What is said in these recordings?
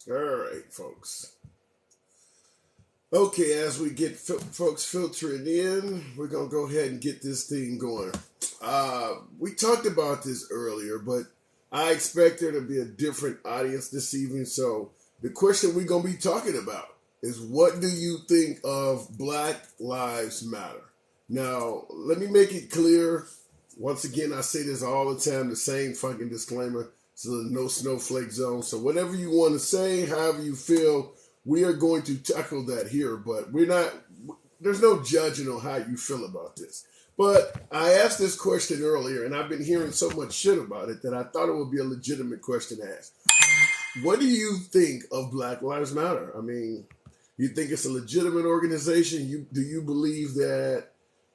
All right, folks. Okay, as we get folks filtering in, we're going to go ahead and get this thing going. We talked about this earlier, but I expect there to be a different audience this evening. So the question we're going to be talking about is, what do you think of Black Lives Matter? Now, let me make it clear. Once again, I say this all the time, the same fucking disclaimer. So there's no snowflake zone. So whatever you want to say, however you feel, we are going to tackle that here. But there's no judging on how you feel about this. But I asked this question earlier, and I've been hearing so much shit about it that I thought it would be a legitimate question to ask. What do you think of Black Lives Matter? I mean, you think it's a legitimate organization? Do you believe that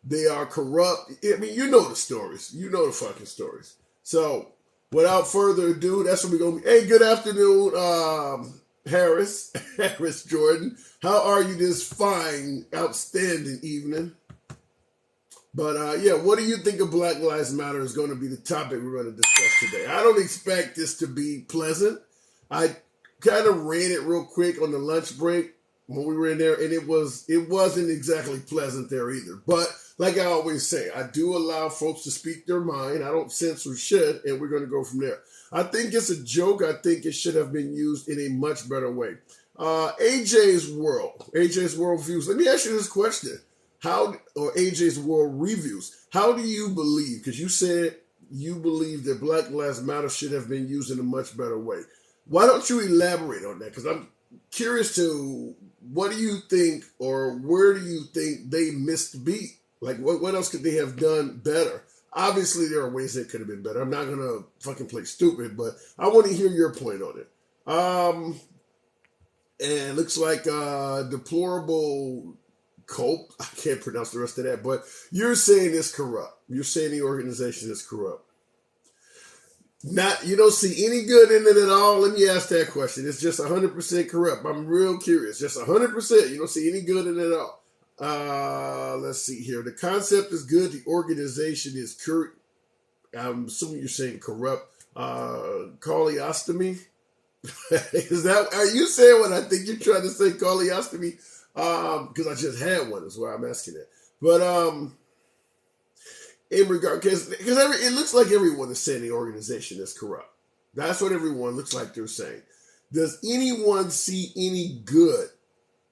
they are corrupt? I mean, you know the stories. You know the fucking stories. So without further ado, that's what we're going to be. Hey, good afternoon, Harris Jordan. How are you this fine, outstanding evening? But yeah, what do you think of Black Lives Matter is going to be the topic we're going to discuss today. I don't expect this to be pleasant. I kind of ran it real quick on the lunch break when we were in there, and it wasn't exactly pleasant there either. But like I always say, I do allow folks to speak their mind. I don't censor shit, and we're going to go from there. I think it's a joke. I think it should have been used in a much better way. AJ's World Views. Let me ask you this question. AJ's World Reviews. How do you believe, because you said you believe that Black Lives Matter should have been used in a much better way. Why don't you elaborate on that? Because I'm curious to, what do you think, or where do you think they missed the beat? Like, what else could they have done better? Obviously, there are ways that could have been better. I'm not going to fucking play stupid, but I want to hear your point on it. And it looks like deplorable Cope. I can't pronounce the rest of that, but you're saying it's corrupt. You're saying the organization is corrupt. You don't see any good in it at all. Let me ask that question. It's just 100% corrupt. I'm real curious. Just 100%. You don't see any good in it at all. Let's see here. The concept is good. The organization is corrupt. I'm assuming you're saying corrupt. Coleostomy. Are you saying what I think you're trying to say? Coleostomy. Because I just had one, is why I'm asking it. But in regard, because it looks like everyone is saying the organization is corrupt. That's what everyone looks like they're saying. Does anyone see any good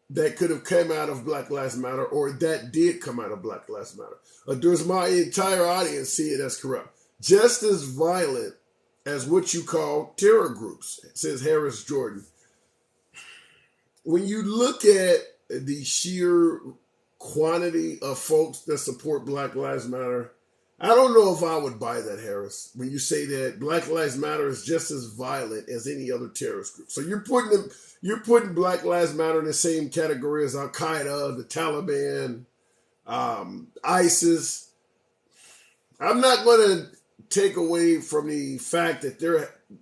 that could have come out of Black Lives Matter, or that did come out of Black Lives Matter? Or does my entire audience see it as corrupt? Just as violent as what you call terror groups, says Harris Jordan. When you look at the sheer quantity of folks that support Black Lives Matter, I don't know if I would buy that, Harris, when you say that Black Lives Matter is just as violent as any other terrorist group. So you're putting Black Lives Matter in the same category as Al Qaeda, the Taliban, ISIS. I'm not going to take away from the fact that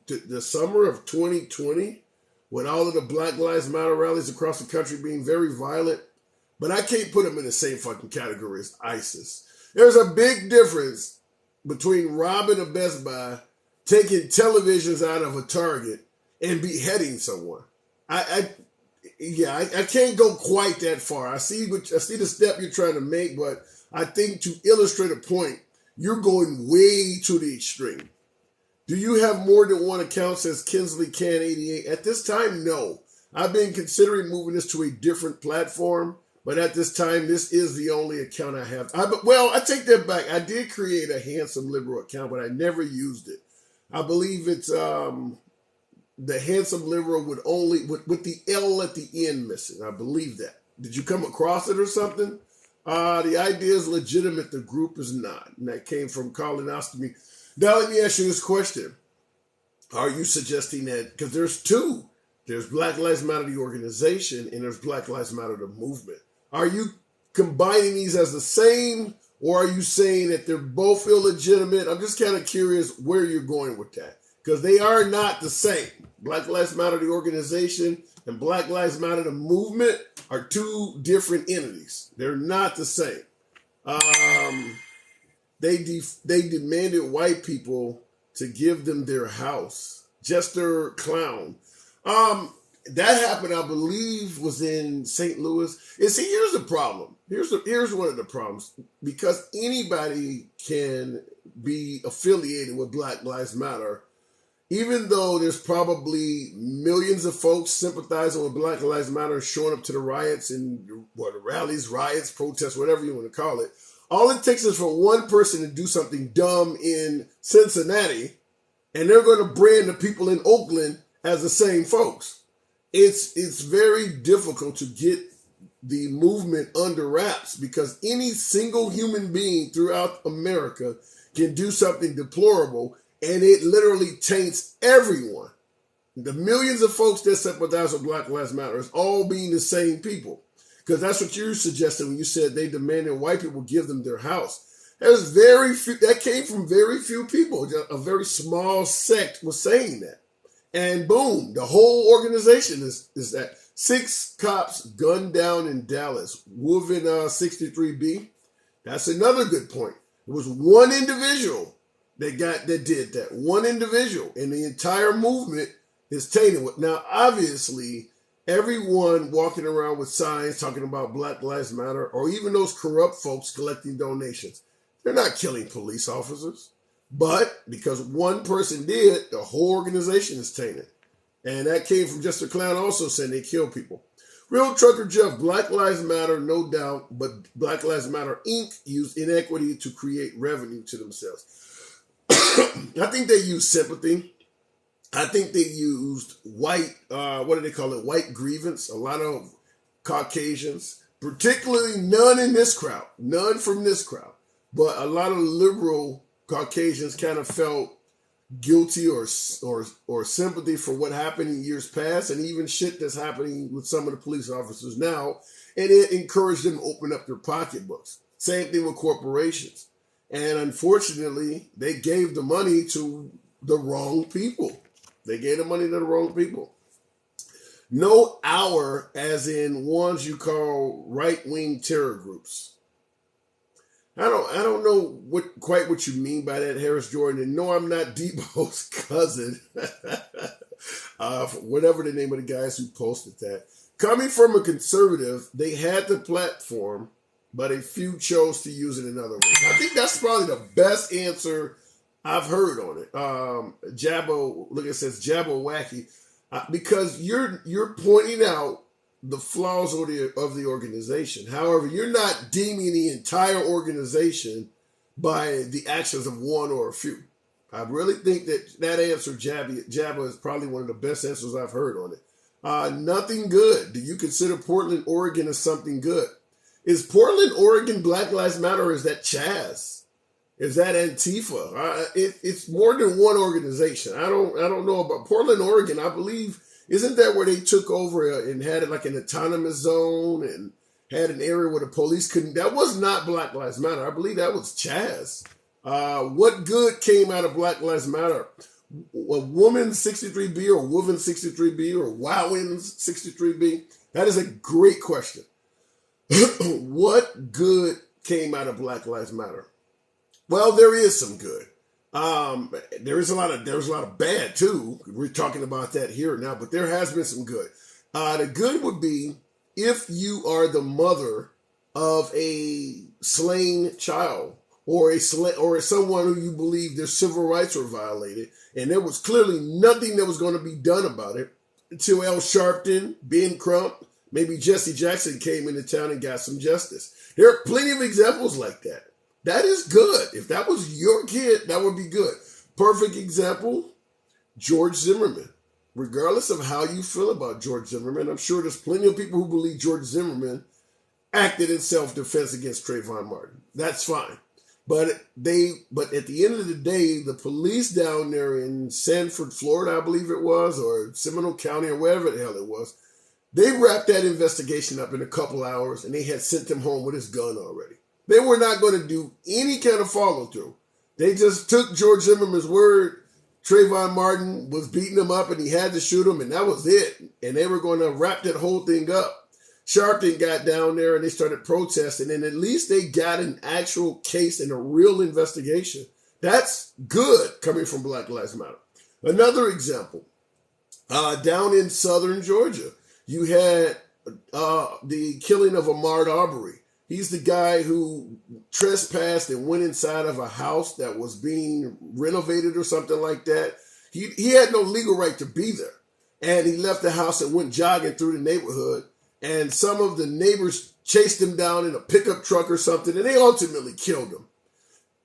the summer of 2020, with all of the Black Lives Matter rallies across the country being very violent, but I can't put them in the same fucking category as ISIS. There's a big difference between robbing a Best Buy, taking televisions out of a Target, and beheading someone. I can't go quite that far. I see the step you're trying to make, but I think to illustrate a point, you're going way to the extreme. Do you have more than one account, says Kinsley Can 88? At this time, no. I've been considering moving this to a different platform, but at this time, this is the only account I have. I take that back. I did create a Handsome Liberal account, but I never used it. I believe it's the Handsome Liberal with the L at the end missing. I believe that. Did you come across it or something? The idea is legitimate. The group is not. And that came from Colonoscopy. Now let me ask you this question. Are you suggesting that, because there's two, there's Black Lives Matter, the organization, and there's Black Lives Matter, the movement. Are you combining these as the same, or are you saying that they're both illegitimate? I'm just kind of curious where you're going with that, because they are not the same. Black Lives Matter, the organization, and Black Lives Matter, the movement, are two different entities. They're not the same. They demanded white people to give them their house. Jester Clown. that happened, I believe, was in St. Louis. And see, here's the problem. Here's one of the problems. Because anybody can be affiliated with Black Lives Matter, even though there's probably millions of folks sympathizing with Black Lives Matter, showing up to the riots and the rallies, riots, protests, whatever you want to call it. All it takes is for one person to do something dumb in Cincinnati, and they're going to brand the people in Oakland as the same folks. It's very difficult to get the movement under wraps because any single human being throughout America can do something deplorable, and it literally taints everyone. The millions of folks that sympathize with Black Lives Matter is all being the same people. Because that's what you suggested when you said they demanded white people give them their house. That came from very few people. A very small sect was saying that. And boom, the whole organization is that. 6 cops gunned down in Dallas, Woven 63B. That's another good point. It was one individual that did that. One individual. And the entire movement is tainted. Now, obviously, everyone walking around with signs talking about Black Lives Matter, or even those corrupt folks collecting donations, they're not killing police officers. But because one person did, the whole organization is tainted. And that came from Just a Clown also saying they kill people. Real Trucker Jeff, Black Lives Matter, no doubt, but Black Lives Matter Inc. used inequity to create revenue to themselves. I think they used sympathy. I think they used white, what do they call it? White grievance. A lot of Caucasians, particularly none in this crowd, none from this crowd, but a lot of liberal Caucasians kind of felt guilty or sympathy for what happened in years past, and even shit that's happening with some of the police officers now, and it encouraged them to open up their pocketbooks. Same thing with corporations. And unfortunately, they gave the money to the wrong people. They gave the money to the wrong people. No hour, as in ones you call right-wing terror groups. I don't know quite what you mean by that, Harris Jordan. And no, I'm not Debo's cousin. Whatever the name of the guys who posted that. Coming from a conservative, they had the platform, but a few chose to use it in other ways. I think that's probably the best answer I've heard on it. Jabbo, look, it says Jabbo Wacky. Because you're pointing out the flaws of the organization. However, you're not deeming the entire organization by the actions of one or a few. I really think that answer, Jabba, is probably one of the best answers I've heard on it. Nothing good. Do you consider Portland, Oregon as something good? Is Portland, Oregon Black Lives Matter, or is that Chaz? Is that Antifa? It's more than one organization. I don't know about Portland, Oregon. I believe, isn't that where they took over and had it like an autonomous zone and had an area where the police couldn't? That was not Black Lives Matter. I believe that was Chaz. What good came out of Black Lives Matter? A woman 63B or woman 63B or wowin 63B? That is a great question. What good came out of Black Lives Matter? Well, there is some good. There's a lot of bad too. We're talking about that here now, but there has been some good. The good would be if you are the mother of a slain child or someone who you believe their civil rights were violated, and there was clearly nothing that was going to be done about it until Al Sharpton, Ben Crump, maybe Jesse Jackson came into town and got some justice. There are plenty of examples like that. That is good. If that was your kid, that would be good. Perfect example, George Zimmerman. Regardless of how you feel about George Zimmerman, I'm sure there's plenty of people who believe George Zimmerman acted in self-defense against Trayvon Martin. That's fine. But at the end of the day, the police down there in Sanford, Florida, I believe it was, or Seminole County, or wherever the hell it was, they wrapped that investigation up in a couple hours, and they had sent him home with his gun already. They were not going to do any kind of follow-through. They just took George Zimmerman's word. Trayvon Martin was beating him up and he had to shoot him, and that was it. And they were going to wrap that whole thing up. Sharpton got down there and they started protesting, and at least they got an actual case and a real investigation. That's good coming from Black Lives Matter. Another example, Down in southern Georgia, you had the killing of Ahmaud Arbery. He's the guy who trespassed and went inside of a house that was being renovated or something like that. He had no legal right to be there. And he left the house and went jogging through the neighborhood. And some of the neighbors chased him down in a pickup truck or something, and they ultimately killed him.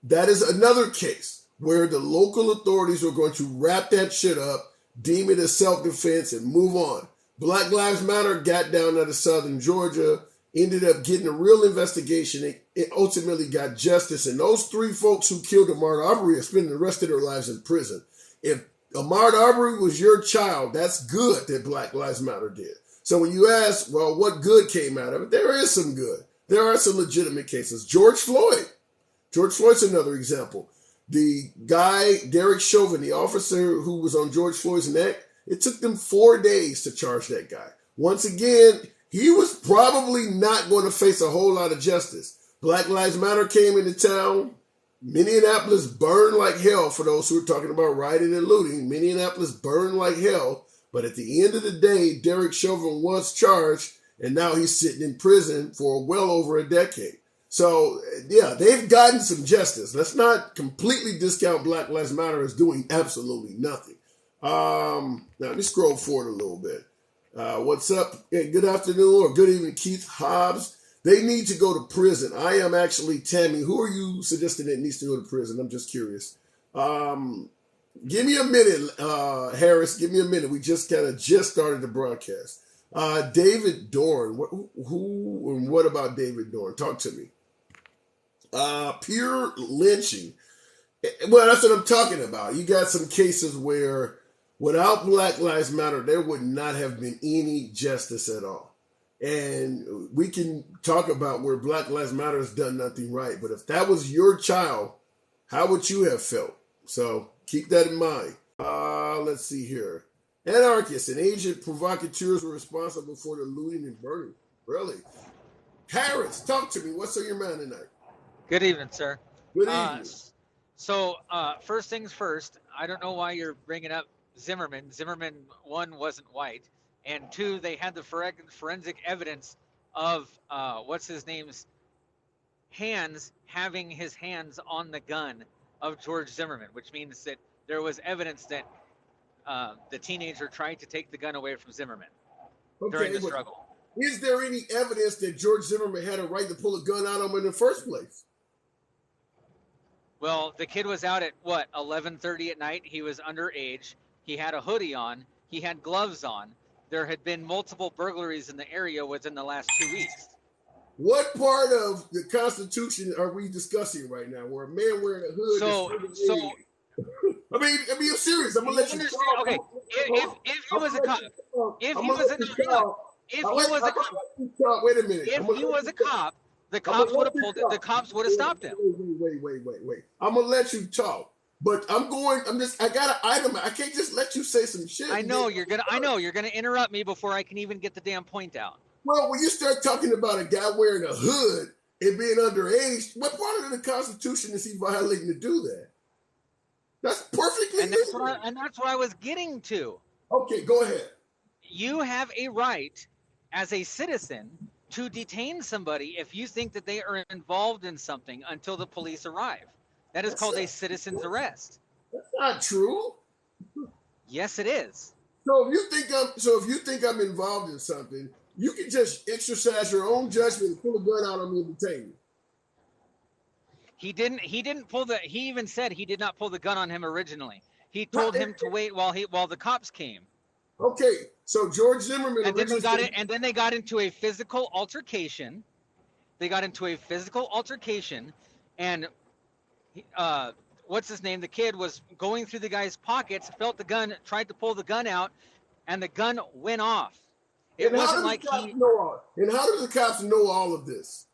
That is another case where the local authorities are going to wrap that shit up, deem it as self-defense, and move on. Black Lives Matter got down out of southern Georgia, ended up getting a real investigation. It ultimately got justice. And those three folks who killed Ahmaud Arbery are spending the rest of their lives in prison. If Ahmaud Arbery was your child, that's good that Black Lives Matter did. So when you ask, well, what good came out of it? There is some good. There are some legitimate cases. George Floyd's another example. The guy, Derek Chauvin, the officer who was on George Floyd's neck, it took them 4 days to charge that guy. Once again, he was probably not going to face a whole lot of justice. Black Lives Matter came into town. Minneapolis burned like hell, for those who are talking about rioting and looting. Minneapolis burned like hell. But at the end of the day, Derek Chauvin was charged, and now he's sitting in prison for well over a decade. So, yeah, they've gotten some justice. Let's not completely discount Black Lives Matter as doing absolutely nothing. Now, let me scroll forward a little bit. What's up? Hey, good afternoon or good evening, Keith Hobbs. They need to go to prison. I am actually Tammy. Who are you suggesting that needs to go to prison? I'm just curious. Give me a minute, Harris. Give me a minute. We just started the broadcast. David Dorn. Who and what about David Dorn? Talk to me. Pure lynching. Well, that's what I'm talking about. You got some cases where without Black Lives Matter, there would not have been any justice at all. And we can talk about where Black Lives Matter has done nothing right. But if that was your child, how would you have felt? So keep that in mind. Let's see here. Anarchists and agent provocateurs were responsible for the looting and burning. Really? Harris, talk to me. What's on your mind tonight? Good evening, sir. Good evening. So first things first, I don't know why you're bringing up Zimmerman. Zimmerman, one, wasn't white. And two, they had the forensic evidence of what's his name's hands having his hands on the gun of George Zimmerman, which means that there was evidence that the teenager tried to take the gun away from Zimmerman during the struggle. Is there any evidence that George Zimmerman had a right to pull a gun out on him in the first place? Well, the kid was out at, 11:30 at night. He was underage. He had a hoodie on. He had gloves on. There had been multiple burglaries in the area within the last 2 weeks. What part of the Constitution are we discussing right now? Where a man wearing a hood? I mean, I'm serious. I'm gonna let you talk. Okay, if he was a cop, wait a minute. If he was a cop, the cops would have pulled it. The cops would have stopped him. Wait. I'm gonna let you talk. But I got an item. I can't just let you say some shit. I know you're gonna interrupt me before I can even get the damn point out. Well, when you start talking about a guy wearing a hood and being underage, what part of the Constitution is he violating to do that? That's perfectly legal. And that's what I was getting to. Okay, go ahead. You have a right as a citizen to detain somebody if you think that they are involved in something until the police arrive. That is called a citizen's arrest. That's not true. Yes, it is. So if you think I'm involved in something, you can just exercise your own judgment and pull a gun out on me and detain me. He even said he did not pull the gun on him originally. He told him to wait while the cops came. Okay, so George Zimmerman. And then they got into a physical altercation. And what's his name? The kid was going through the guy's pockets, felt the gun, tried to pull the gun out, and the gun went off. It wasn't like he. And how do the cops know all of this?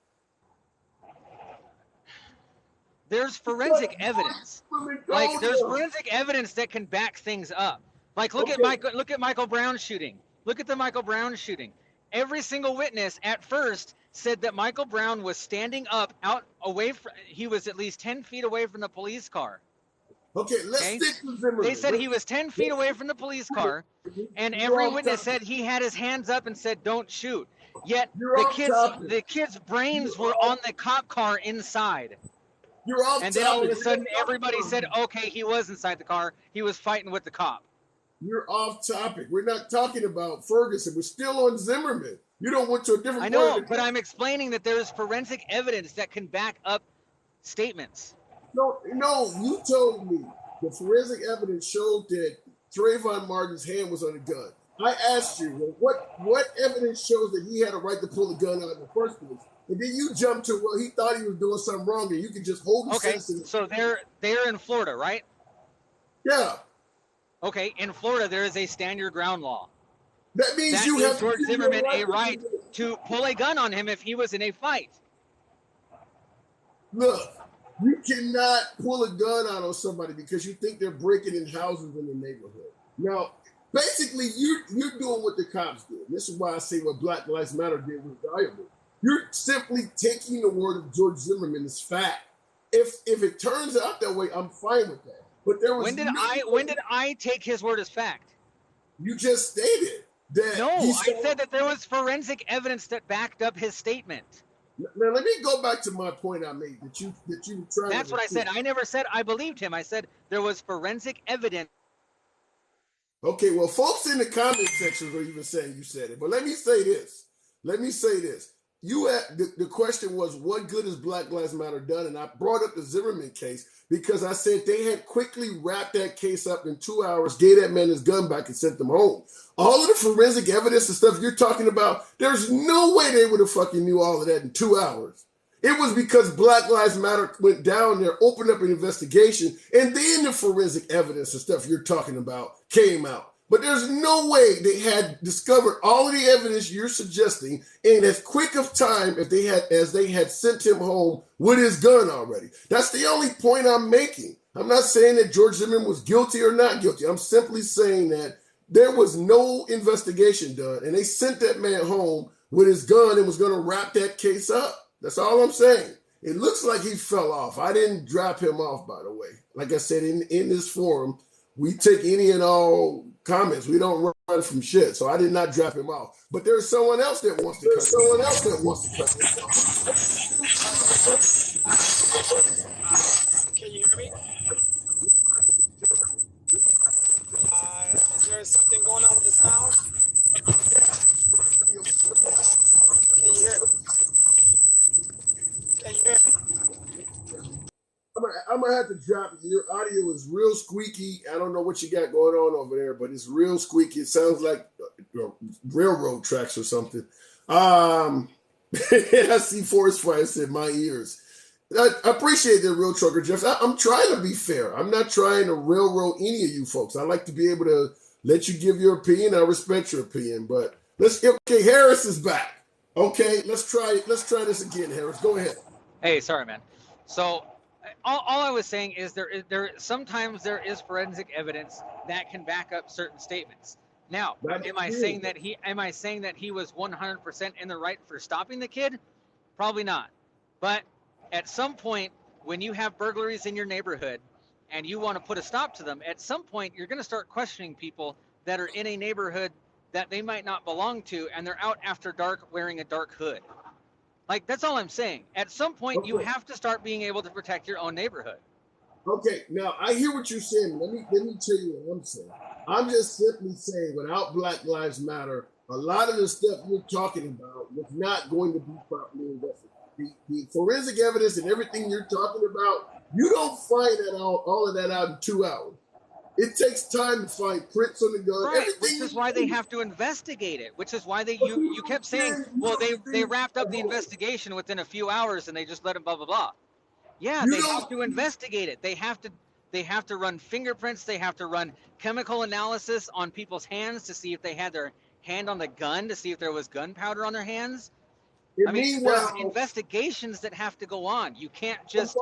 There's forensic evidence. Like there's forensic evidence that can back things up. Like look at Michael Brown's shooting. Look at the Michael Brown shooting. Every single witness at first said that Michael Brown was standing up he was at least 10 feet away from the police car. Okay, let's Okay, stick to Zimmerman. they said he was 10 feet away from the police car, and every witness said he had his hands up and said, "Don't shoot." Yet You're off topic. the kids' brains were on the cop car inside. You're off And topic. then all of a sudden, everybody said, "Okay, he was inside the car. He was fighting with the cop." You're off topic. We're not talking about Ferguson. We're still on Zimmerman. You don't went to a different. I know, but I'm explaining that there is forensic evidence that can back up statements. No, you told me the forensic evidence showed that Trayvon Martin's hand was on a gun. I asked you, well, what evidence shows that he had a right to pull the gun out in the first place? And then you jumped to, well, he thought he was doing something wrong, and you could just hold the citizen. So they're in Florida, right? Yeah. Okay, in Florida, there is a stand your ground law. That means you have George Zimmerman a right to pull a gun on him if he was in a fight. Look, you cannot pull a gun out on somebody because you think they're breaking in houses in the neighborhood. Now, basically, you're doing what the cops did. This is why I say what Black Lives Matter did was valuable. You're simply taking the word of George Zimmerman as fact. If it turns out that way, I'm fine with that. But there was when did I take his word as fact? You just stated that. No, I said that there was forensic evidence that backed up his statement. Now let me go back to my point I made that you were trying. That's what I said. I never said I believed him. I said there was forensic evidence. Okay, well, folks in the comment sections are even saying you said it. But let me say this. You had, the question was, what good has Black Lives Matter done? And I brought up the Zimmerman case because I said they had quickly wrapped that case up in 2 hours, gave that man his gun back, and sent them home. All of the forensic evidence and stuff you're talking about, there's no way they would have fucking knew all of that in 2 hours. It was because Black Lives Matter went down there, opened up an investigation, and then the forensic evidence and stuff you're talking about came out. But there's no way they had discovered all of the evidence you're suggesting in as quick of time as they had sent him home with his gun already. That's the only point I'm making. I'm not saying that George Zimmerman was guilty or not guilty. I'm simply saying that there was no investigation done, and they sent that man home with his gun and was going to wrap that case up. That's all I'm saying. It looks like he fell off. I didn't drop him off, by the way. Like I said, in this forum, we take any and all comments. We don't run from shit. So I did not drop him off. But there's someone else that wants to Can you hear me? Is there something going on with the sound? Can you hear me? I'm gonna have to drop it. Your audio is real squeaky. I don't know what you got going on over there, but it's real squeaky. It sounds like railroad tracks or something. I see Forest Fire said my ears. I appreciate that, Real Trucker Jeff. I'm trying to be fair. I'm not trying to railroad any of you folks. I like to be able to let you give your opinion. I respect your opinion, but okay, Harris is back. Okay, let's try this again, Harris. Go ahead. Hey, sorry, man. So all I was saying is sometimes there is forensic evidence that can back up certain statements. Now, am I saying that he was 100% in the right for stopping the kid? Probably not. But at some point, when you have burglaries in your neighborhood and you want to put a stop to them, at some point you're going to start questioning people that are in a neighborhood that they might not belong to, and they're out after dark wearing a dark hood. Like, that's all I'm saying. At some point, you have to start being able to protect your own neighborhood. Okay, now I hear what you're saying. Let me tell you what I'm saying. I'm just simply saying, without Black Lives Matter, a lot of the stuff you're talking about was not going to be properly investigated. The forensic evidence and everything you're talking about, you don't find all of that out in 2 hours. It takes time to find prints on the gun. Right, which is why they have to investigate it. Which is why you kept saying, well, they wrapped up the investigation within a few hours and they just let it blah blah blah. Yeah, they have to investigate it. They have to run fingerprints. They have to run chemical analysis on people's hands to see if they had their hand on the gun, to see if there was gunpowder on their hands. I mean, there's investigations that have to go on. You can't just.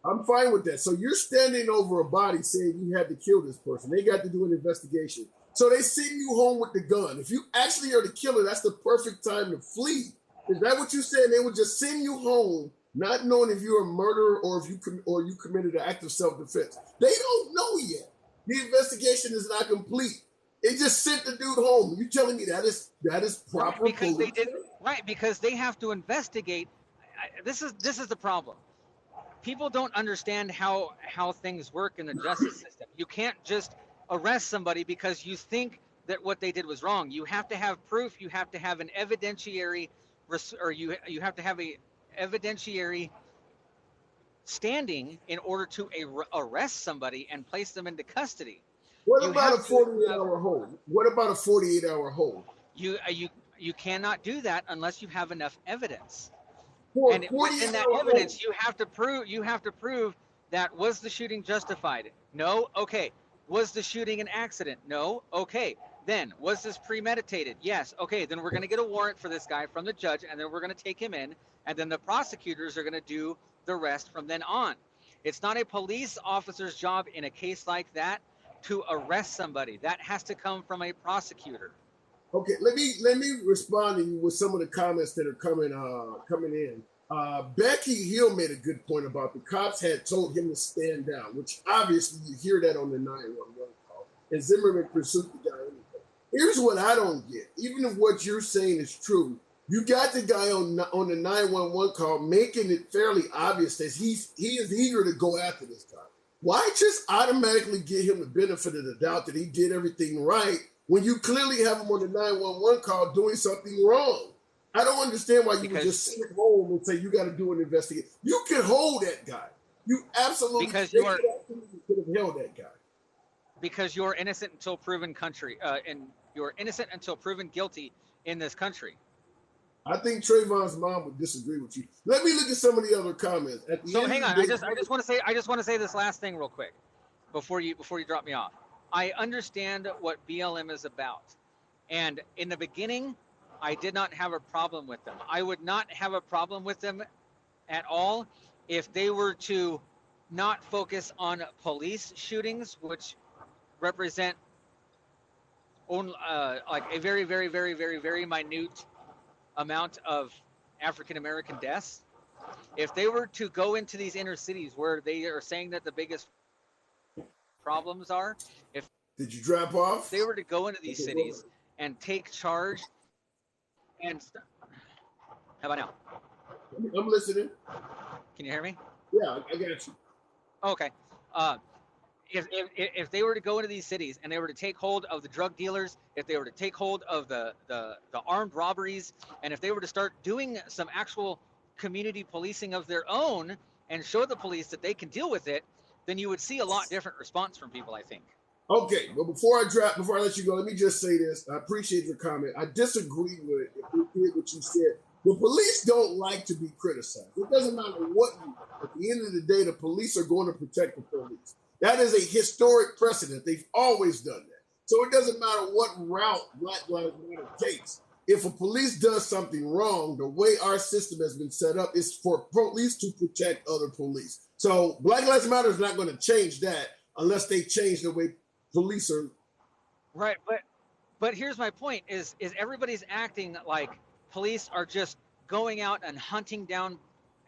I'm fine with that. So you're standing over a body saying you had to kill this person. They got to do an investigation. So they send you home with the gun. If you actually are the killer, that's the perfect time to flee. Is that what you're saying? They would just send you home not knowing if you're a murderer or if you committed an act of self-defense. They don't know yet. The investigation is not complete. They just sent the dude home. You telling me that is proper? Because they did right, because they have to investigate. This is the problem. People don't understand how things work in the justice system. You can't just arrest somebody because you think that what they did was wrong. You have to have proof. You have to have an evidentiary, or you have to have a evidentiary standing in order to arrest somebody and place them into custody. What about a 48-hour hold? What about a 48-hour hold? You cannot do that unless you have enough evidence. And within that evidence, you have to prove that was the shooting justified? No. Okay. Was the shooting an accident? No. Okay. Then was this premeditated? Yes. Okay. Then we're going to get a warrant for this guy from the judge, and then we're going to take him in, and then the prosecutors are going to do the rest from then on. It's not a police officer's job in a case like that to arrest somebody. That has to come from a prosecutor. Okay, let me respond to you with some of the comments that are coming in. Becky Hill made a good point about the cops had told him to stand down, which obviously you hear that on the 911 call. And Zimmerman pursued the guy anyway. Here's what I don't get. Even if what you're saying is true, you got the guy on the 911 call making it fairly obvious that he is eager to go after this guy. Why just automatically give him the benefit of the doubt that he did everything right when you clearly have him on the 911 call doing something wrong? I don't understand why you would just sit at home and say you got to do an investigation. You can hold that guy. You absolutely could have held that guy. Because you're innocent until proven and you're innocent until proven guilty in this country. I think Trayvon's mom would disagree with you. Let me look at some of the other comments. Hang on. I just want to say this last thing real quick before you drop me off. I understand what BLM is about, and in the beginning, I did not have a problem with them. I would not have a problem with them at all if they were to not focus on police shootings, which represent like a very, very, very, very, very minute amount of African American deaths. If they were to go into these inner cities where they are saying that the biggest problems are, did you drop off? They were to go into these cities and take charge and how about now? I'm listening. Can you hear me? Yeah, I got you. Okay. If they were to go into these cities and they were to take hold of the drug dealers, if they were to take hold of the armed robberies, and if they were to start doing some actual community policing of their own and show the police that they can deal with it, then you would see a lot different response from people, I think. Okay, but before I let you go, let me just say this. I appreciate your comment. I disagree with what you said. The police don't like to be criticized. It doesn't matter what you do. At the end of the day, the police are going to protect the police. That is a historic precedent. They've always done that. So it doesn't matter what route Black Lives Matter takes. If a police does something wrong, the way our system has been set up is for police to protect other police. So Black Lives Matter is not going to change that unless they change the way police are. Right, but here's my point: is everybody's acting like police are just going out and hunting down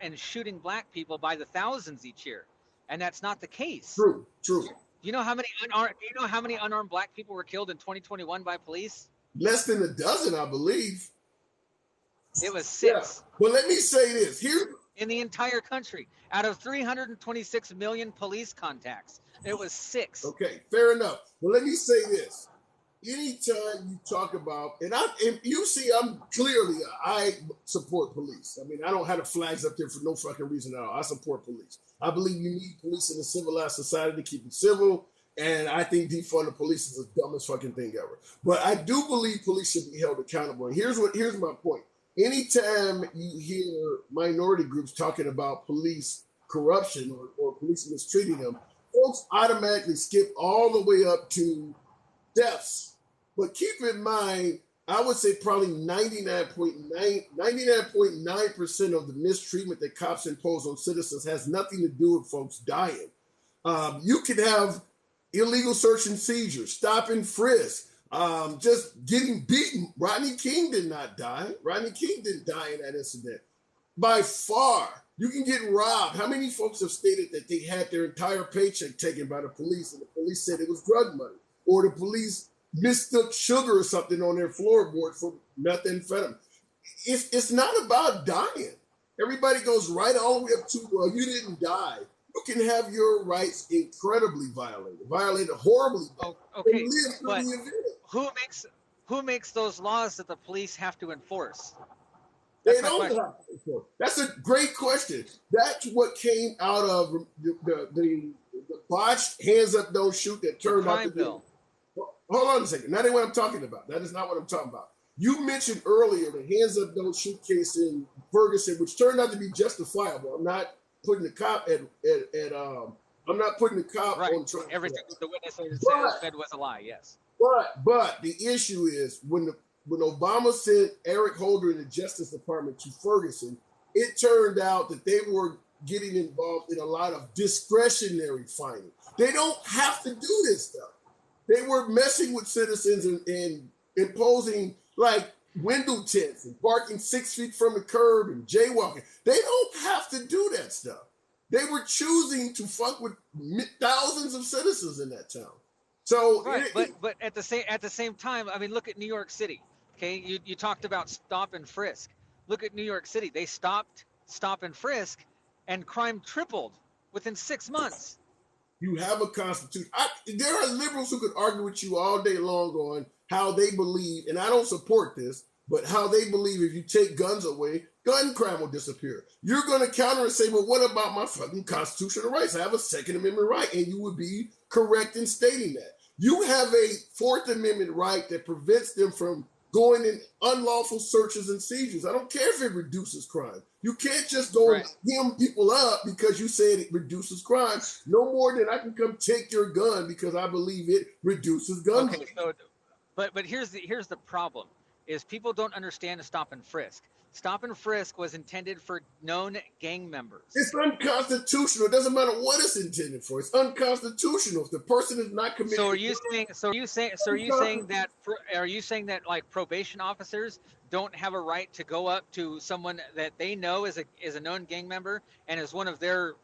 and shooting black people by the thousands each year, and that's not the case. True. Do you know how many unarmed black people were killed in 2021 by police? Less than a dozen, I believe. It was 6. Yeah. But let me say this here. In the entire country, out of 326 million police contacts, it was 6. Okay, fair enough. But let me say this. Anytime you talk about, and you see, I support police. I mean, I don't have the flags up there for no fucking reason at all. I support police. I believe you need police in a civilized society to keep it civil. And I think defund the police is the dumbest fucking thing ever. But I do believe police should be held accountable. And here's my point. Anytime you hear minority groups talking about police corruption or police mistreating them, folks automatically skip all the way up to deaths. But keep in mind, I would say probably 99.9% of the mistreatment that cops impose on citizens has nothing to do with folks dying. You can have illegal search and seizure, stop and frisk, just getting beaten. Rodney King did not die. Rodney King didn't die in that incident. By far, You can get robbed. How many folks have stated that they had their entire paycheck taken by the police and the police said it was drug money? Or the police mistook sugar or something on their floorboard for methamphetamine. It's not about dying. Everybody goes right all the way up to, well, you didn't die. You can have your rights incredibly violated horribly, Okay, and live through but the event. who makes those laws that the police have to enforce? They That's my don't question. have to enforce. That's a great question. That's what came out of the botched hands up, don't shoot that The turned out crime to be. bill. Hold on a second. That ain't what I'm talking about. That is not what I'm talking about. You mentioned earlier the hands up, don't shoot case in Ferguson, which turned out to be justifiable. I'm not putting the cop I'm not putting the cop Right. on trial. Everything the witnesses But- said was a lie. Yes. But the issue is when Obama sent Eric Holder in the Justice Department to Ferguson, it turned out that they were getting involved in a lot of discretionary finding. They don't have to do this stuff. They were messing with citizens and imposing like window tints and parking 6 feet from the curb and jaywalking. They don't have to do that stuff. They were choosing to fuck with thousands of citizens in that town. So Right, but at the same time, I mean, look at New York City. Okay, you talked about stop and frisk. Look at New York City. They stopped stop and frisk, and crime tripled within 6 months. you have a constitution. There are liberals who could argue with you all day long on how they believe, and I don't support this, but how they believe if you take guns away, gun crime will disappear. You're going to counter and say, well, what about my fucking constitutional rights? I have a Second Amendment right, and you would be correct in stating that. You have a Fourth Amendment right that prevents them from going in unlawful searches and seizures. I don't care if it reduces crime. You can't just go and hem people up because you said it reduces crime. No more than I can come take your gun because I believe it reduces gun crime. Okay, so, but here's the problem: is people don't understand the stop and frisk. Stop and frisk was intended for known gang members. It's unconstitutional. It doesn't matter what it's intended for. It's unconstitutional if the person is not committed. So are you saying that like probation officers don't have a right to go up to someone that they know is a known gang member and is one of their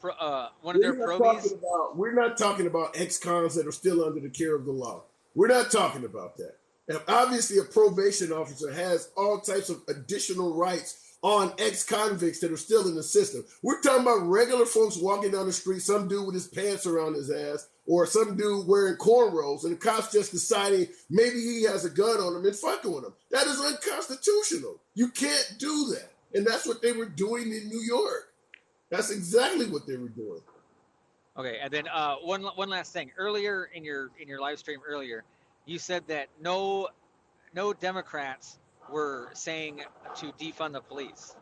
probies? We're not talking about ex-cons that are still under the care of the law. We're not talking about that. And obviously, a probation officer has all types of additional rights on ex-convicts that are still in the system. We're talking about regular folks walking down the street, some dude with his pants around his ass, or some dude wearing cornrows, and the cops just deciding maybe he has a gun on him and fucking with him. That is unconstitutional. You can't do that. And that's what they were doing in New York. That's exactly what they were doing. Okay, and then one last thing. Earlier in your live stream earlier, you said that no Democrats were saying to defund the police.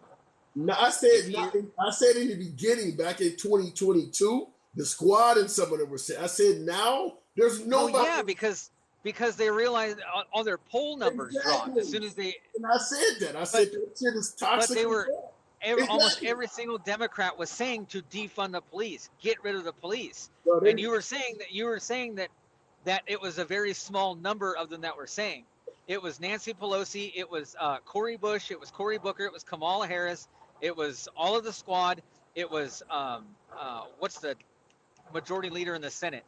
No, I said in the beginning, back in 2022, the squad and some of them were saying. I said now there's nobody. Oh yeah, because they realized all their poll numbers dropped as soon as they. And I said that. I said that shit is toxic. But they were almost every single Democrat was saying to defund the police, get rid of the police, and you were saying that it was a very small number of them that were saying. It was Nancy Pelosi, it was Cory Bush, it was Cory Booker, it was Kamala Harris, it was all of the squad, it was what's the majority leader in the Senate?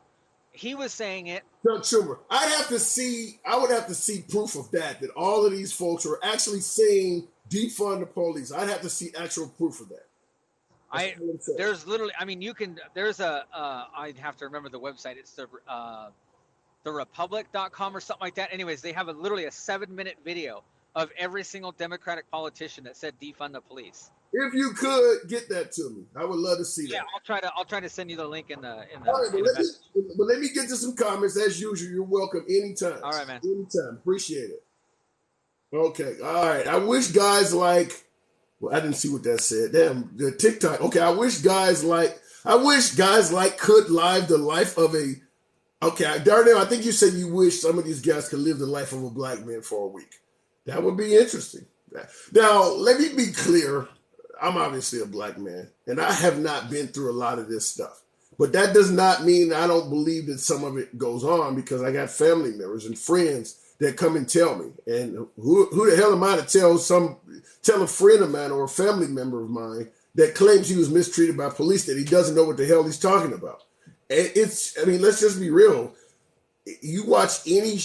He was saying it. Chuck Schumer. I would have to see proof of that all of these folks are actually saying defund the police. I'd have to see actual proof of that. There's literally, I mean, there's I'd have to remember the website. It's therepublic.com or something like that. Anyways, they have literally a 7-minute video of every single Democratic politician that said defund the police. If you could get that to me, I would love to see that. Yeah, I'll try to send you the link in the All right, message. but let me get to some comments as usual. You're welcome anytime. All right, man. Anytime. Appreciate it. Okay. All right. I wish guys like. Well, I didn't see what that said. Damn, the TikTok. Okay. I wish guys like could live the life of a. Okay, Darnell, I think you said you wish some of these guys could live the life of a black man for a week. That would be interesting. Now, let me be clear. I'm obviously a black man, and I have not been through a lot of this stuff. But that does not mean I don't believe that some of it goes on, because I got family members and friends that come and tell me. And who the hell am I to tell a friend of mine or a family member of mine that claims he was mistreated by police that he doesn't know what the hell he's talking about. And I mean, let's just be real. You watch any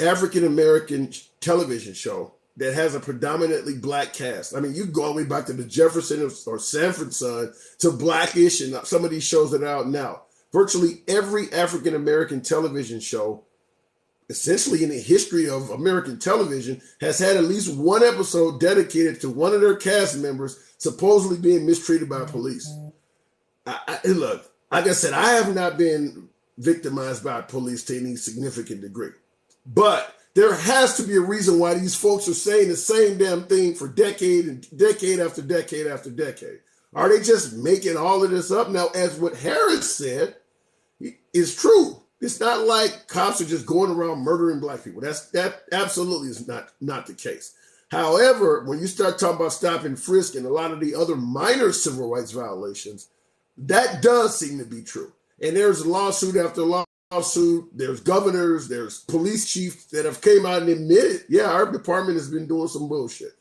African American television show that has a predominantly black cast. I mean, you go all the way back to the Jefferson or Sanford Son to Blackish and some of these shows that are out now. Virtually every African American television show, essentially in the history of American television, has had at least one episode dedicated to one of their cast members supposedly being mistreated by police. Look, like I said, I have not been victimized by police to any significant degree. But there has to be a reason why these folks are saying the same damn thing for decade after decade after decade. Are they just making all of this up? Now, as what Harris said is true. It's not like cops are just going around murdering black people. That absolutely is not the case. However, when you start talking about stop and frisk and a lot of the other minor civil rights violations, that does seem to be true. And there's lawsuit after lawsuit. There's governors, there's police chiefs that have came out and admitted, yeah, our department has been doing some bullshit.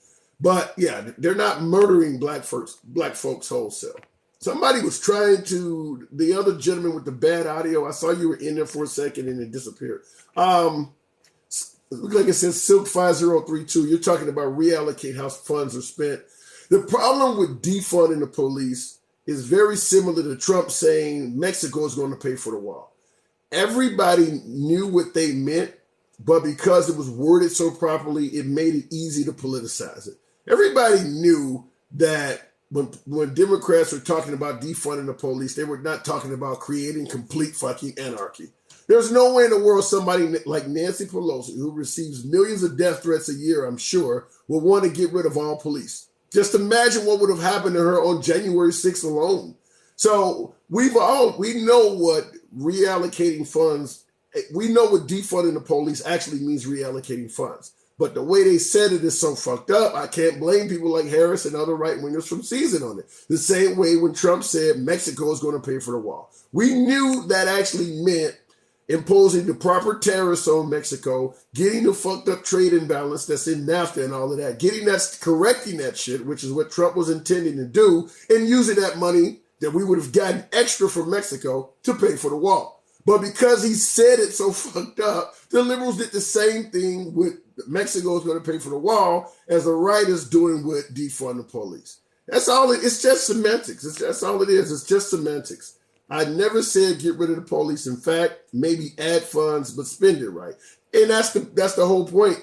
But yeah, they're not murdering black folks wholesale. Somebody was trying to, the other gentleman with the bad audio, I saw you were in there for a second and it disappeared. It looked like it says Silk 5032. You're talking about reallocate how funds are spent. The problem with defunding the police is very similar to Trump saying Mexico is going to pay for the wall. Everybody knew what they meant, but because it was worded so properly, it made it easy to politicize it. Everybody knew that when Democrats were talking about defunding the police, they were not talking about creating complete fucking anarchy. There's no way in the world somebody like Nancy Pelosi, who receives millions of death threats a year, I'm sure, will want to get rid of all police. Just imagine what would have happened to her on January 6th alone. So we know what reallocating funds, we know what defunding the police actually means reallocating funds. But the way they said it is so fucked up, I can't blame people like Harris and other right-wingers from seizing on it. The same way when Trump said Mexico is going to pay for the wall. We knew that actually meant imposing the proper tariffs on Mexico, getting the fucked up trade imbalance that's in NAFTA and all of that, correcting that shit, which is what Trump was intending to do, and using that money that we would have gotten extra from Mexico to pay for the wall. But because he said it so fucked up, the liberals did the same thing with Mexico is going to pay for the wall as the right is doing with defund the police. That's all. It's just semantics. That's all it is. It's just semantics. I never said get rid of the police. In fact, maybe add funds, but spend it right. And that's the whole point.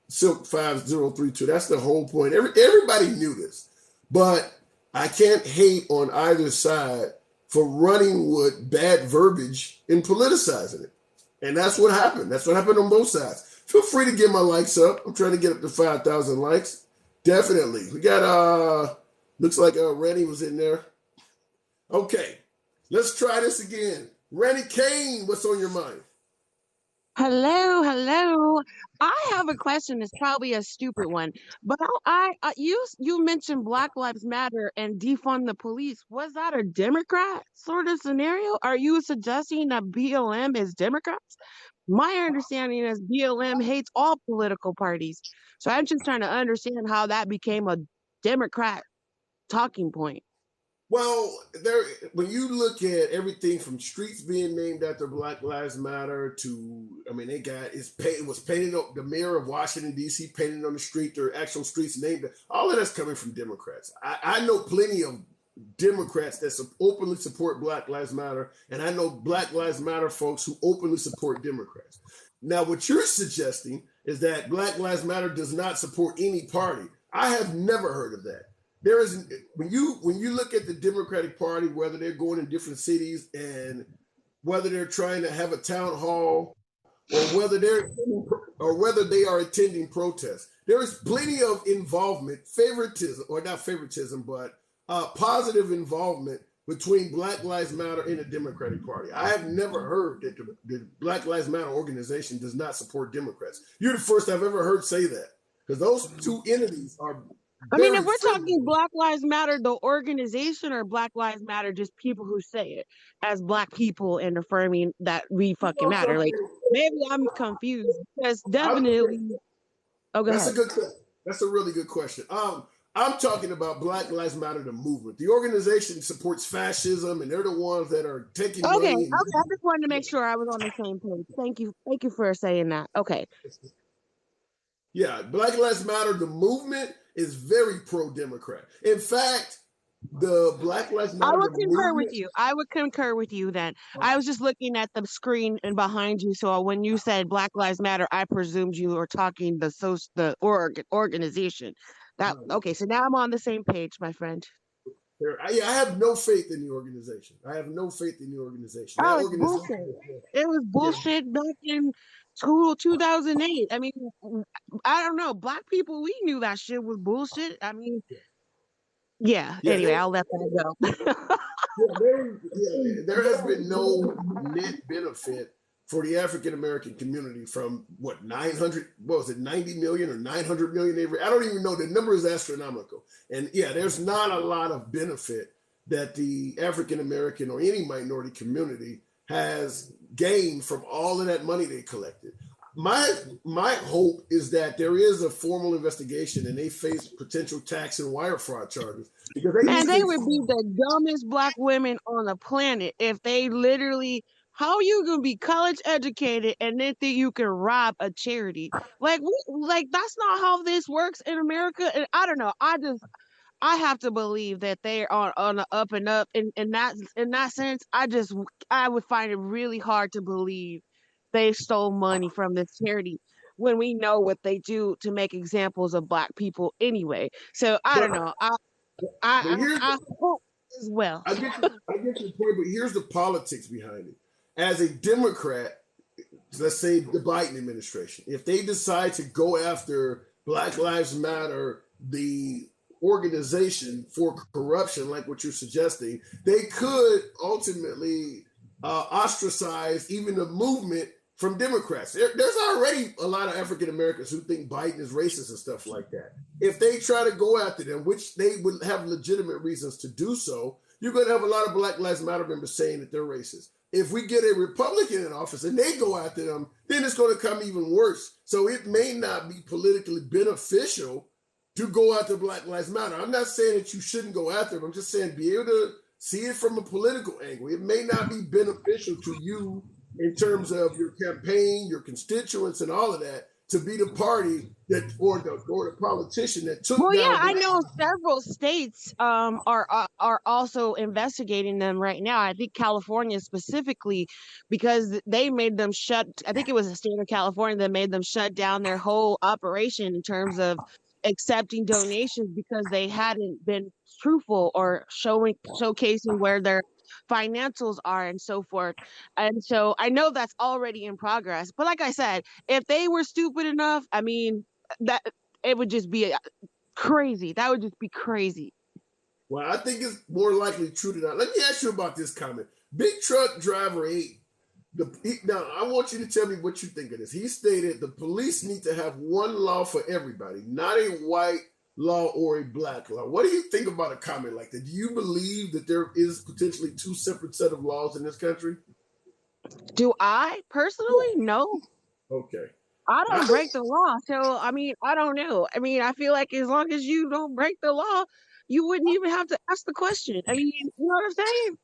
Silk 5032. That's the whole point. Everybody knew this, but I can't hate on either side for running with bad verbiage and politicizing it. And that's what happened. That's what happened on both sides. Feel free to get my likes up. I'm trying to get up to 5,000 likes. Definitely. We got, looks like Randy was in there. Okay, let's try this again. Randy Kane, what's on your mind? Hello. I have a question. It's probably a stupid one, but you mentioned Black Lives Matter and defund the police. Was that a Democrat sort of scenario? Are you suggesting that BLM is Democrats? My understanding is BLM hates all political parties. So I'm just trying to understand how that became a Democrat talking point. Well, when you look at everything from streets being named after Black Lives Matter to, I mean, it was painted up, the mayor of Washington, D.C. painted on the street, there are actual streets named, all of that's coming from Democrats. I know plenty of Democrats that openly support Black Lives Matter, and I know Black Lives Matter folks who openly support Democrats. Now, what you're suggesting is that Black Lives Matter does not support any party. I have never heard of that. There isn't, when you look at the Democratic Party, whether they're going in different cities and whether they're trying to have a town hall or whether they are attending protests, there is plenty of involvement, favoritism, or not favoritism, but positive involvement between Black Lives Matter and the Democratic Party. I have never heard that the Black Lives Matter organization does not support Democrats. You're the first I've ever heard say that, because those two entities are. I mean, if we're talking Black Lives Matter, the organization, or Black Lives Matter, just people who say it as Black people and affirming that we fucking matter. Like, maybe I'm confused because definitely. Oh, go ahead. That's a really good question. I'm talking about Black Lives Matter, the movement. The organization supports fascism, and they're the ones that are taking Okay, money. And, I just wanted to make sure I was on the same page. Thank you for saying that. Okay. yeah, Black Lives Matter, the movement is very pro-Democrat. In fact, the Black Lives I Matter, would the concur with movement. you. I would concur with you then. I was just looking at the screen and behind you, so when you said Black Lives Matter, I presumed you were talking the organization. That okay, so now I'm on the same page, my friend. I have no faith in the organization. I have no faith in the organization. That Oh, it's organization, bullshit. It was yeah, bullshit back in 2008. I mean, I don't know. Black people, we knew that shit was bullshit. I mean, yeah. yeah, Anyway, I'll let that go. there has been no net benefit for the African American community from what 900, what was it, 90 million or 900 million? I don't even know. The number is astronomical. And yeah, there's not a lot of benefit that the African American or any minority community has gained from all of that money they collected. My hope is that there is a formal investigation and they face potential tax and wire fraud charges because they Man, need they to. would be the dumbest black women on the planet if they literally. How you gonna be college educated and then think you can rob a charity? Like that's not how this works in America. And I don't know. I have to believe that they're on the up and up. In that sense, I would find it really hard to believe they stole money from this charity when we know what they do to make examples of black people anyway. So I But don't know. but here's I hope as well. I get your point, but here's the politics behind it. As a Democrat, let's say the Biden administration, if they decide to go after Black Lives Matter, the organization for corruption, like what you're suggesting, they could ultimately ostracize even the movement from Democrats. There's already a lot of African Americans who think Biden is racist and stuff like that. If they try to go after them, which they would have legitimate reasons to do so, you're going to have a lot of Black Lives Matter members saying that they're racist. If we get a Republican in office and they go after them, then it's going to come even worse. So it may not be politically beneficial to go after Black Lives Matter. I'm not saying that you shouldn't go after them. I'm just saying be able to see it from a political angle. It may not be beneficial to you in terms of your campaign, your constituents, and all of that to be the party that or the politician that took Well, yeah, down. I know several states are also investigating them right now. I think California specifically because they made them shut. I think it was the state of California that made them shut down their whole operation in terms of accepting donations because they hadn't been truthful or showcasing where their financials are and so forth. And so I know that's already in progress. But like I said, if they were stupid enough, I mean that it would just be crazy. That would just be crazy. Well, I think it's more likely true than not. Let me ask you about this comment. Big Truck Driver 8. Now, I want you to tell me what you think of this. He stated the police need to have one law for everybody, not a white law or a black law. What do you think about a comment like that? Do you believe that there is potentially two separate set of laws in this country? Do I personally? No. Okay. I don't I, break the law. So, I mean, I don't know. I mean, I feel like as long as you don't break the law, you wouldn't even have to ask the question. I mean, you know what I'm saying?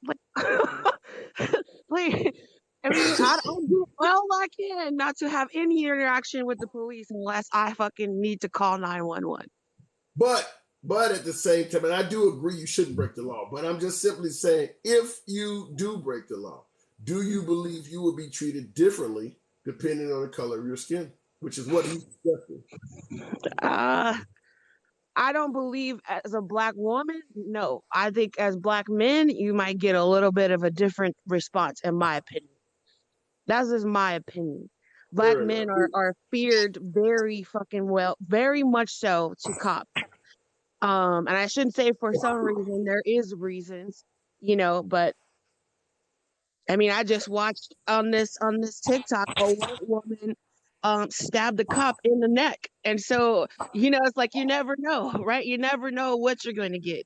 Like, I mean, I do all I can not to have any interaction with the police unless I fucking need to call 911. but at the same time, and I do agree you shouldn't break the law, but I'm just simply saying if you do break the law, do you believe you will be treated differently depending on the color of your skin, which is what he's suggesting? Uh, I don't believe as a black woman, no. I think as black men, you might get a little bit of a different response, in my opinion. That's just my opinion. Black Fair enough. men are feared very fucking well, very much so to cops. And I shouldn't say for some reason, there is reasons, but I mean, I just watched on this TikTok a white woman stabbed a cop in the neck. And so, it's like you never know, right? You never know what you're going to get.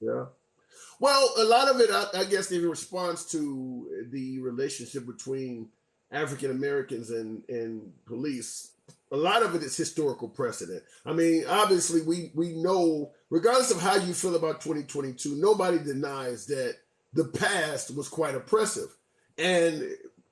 Yeah. Well, a lot of it, I guess, in response to the relationship between African Americans and police, a lot of it is historical precedent. I mean, obviously, we know regardless of how you feel about 2022, nobody denies that the past was quite oppressive. And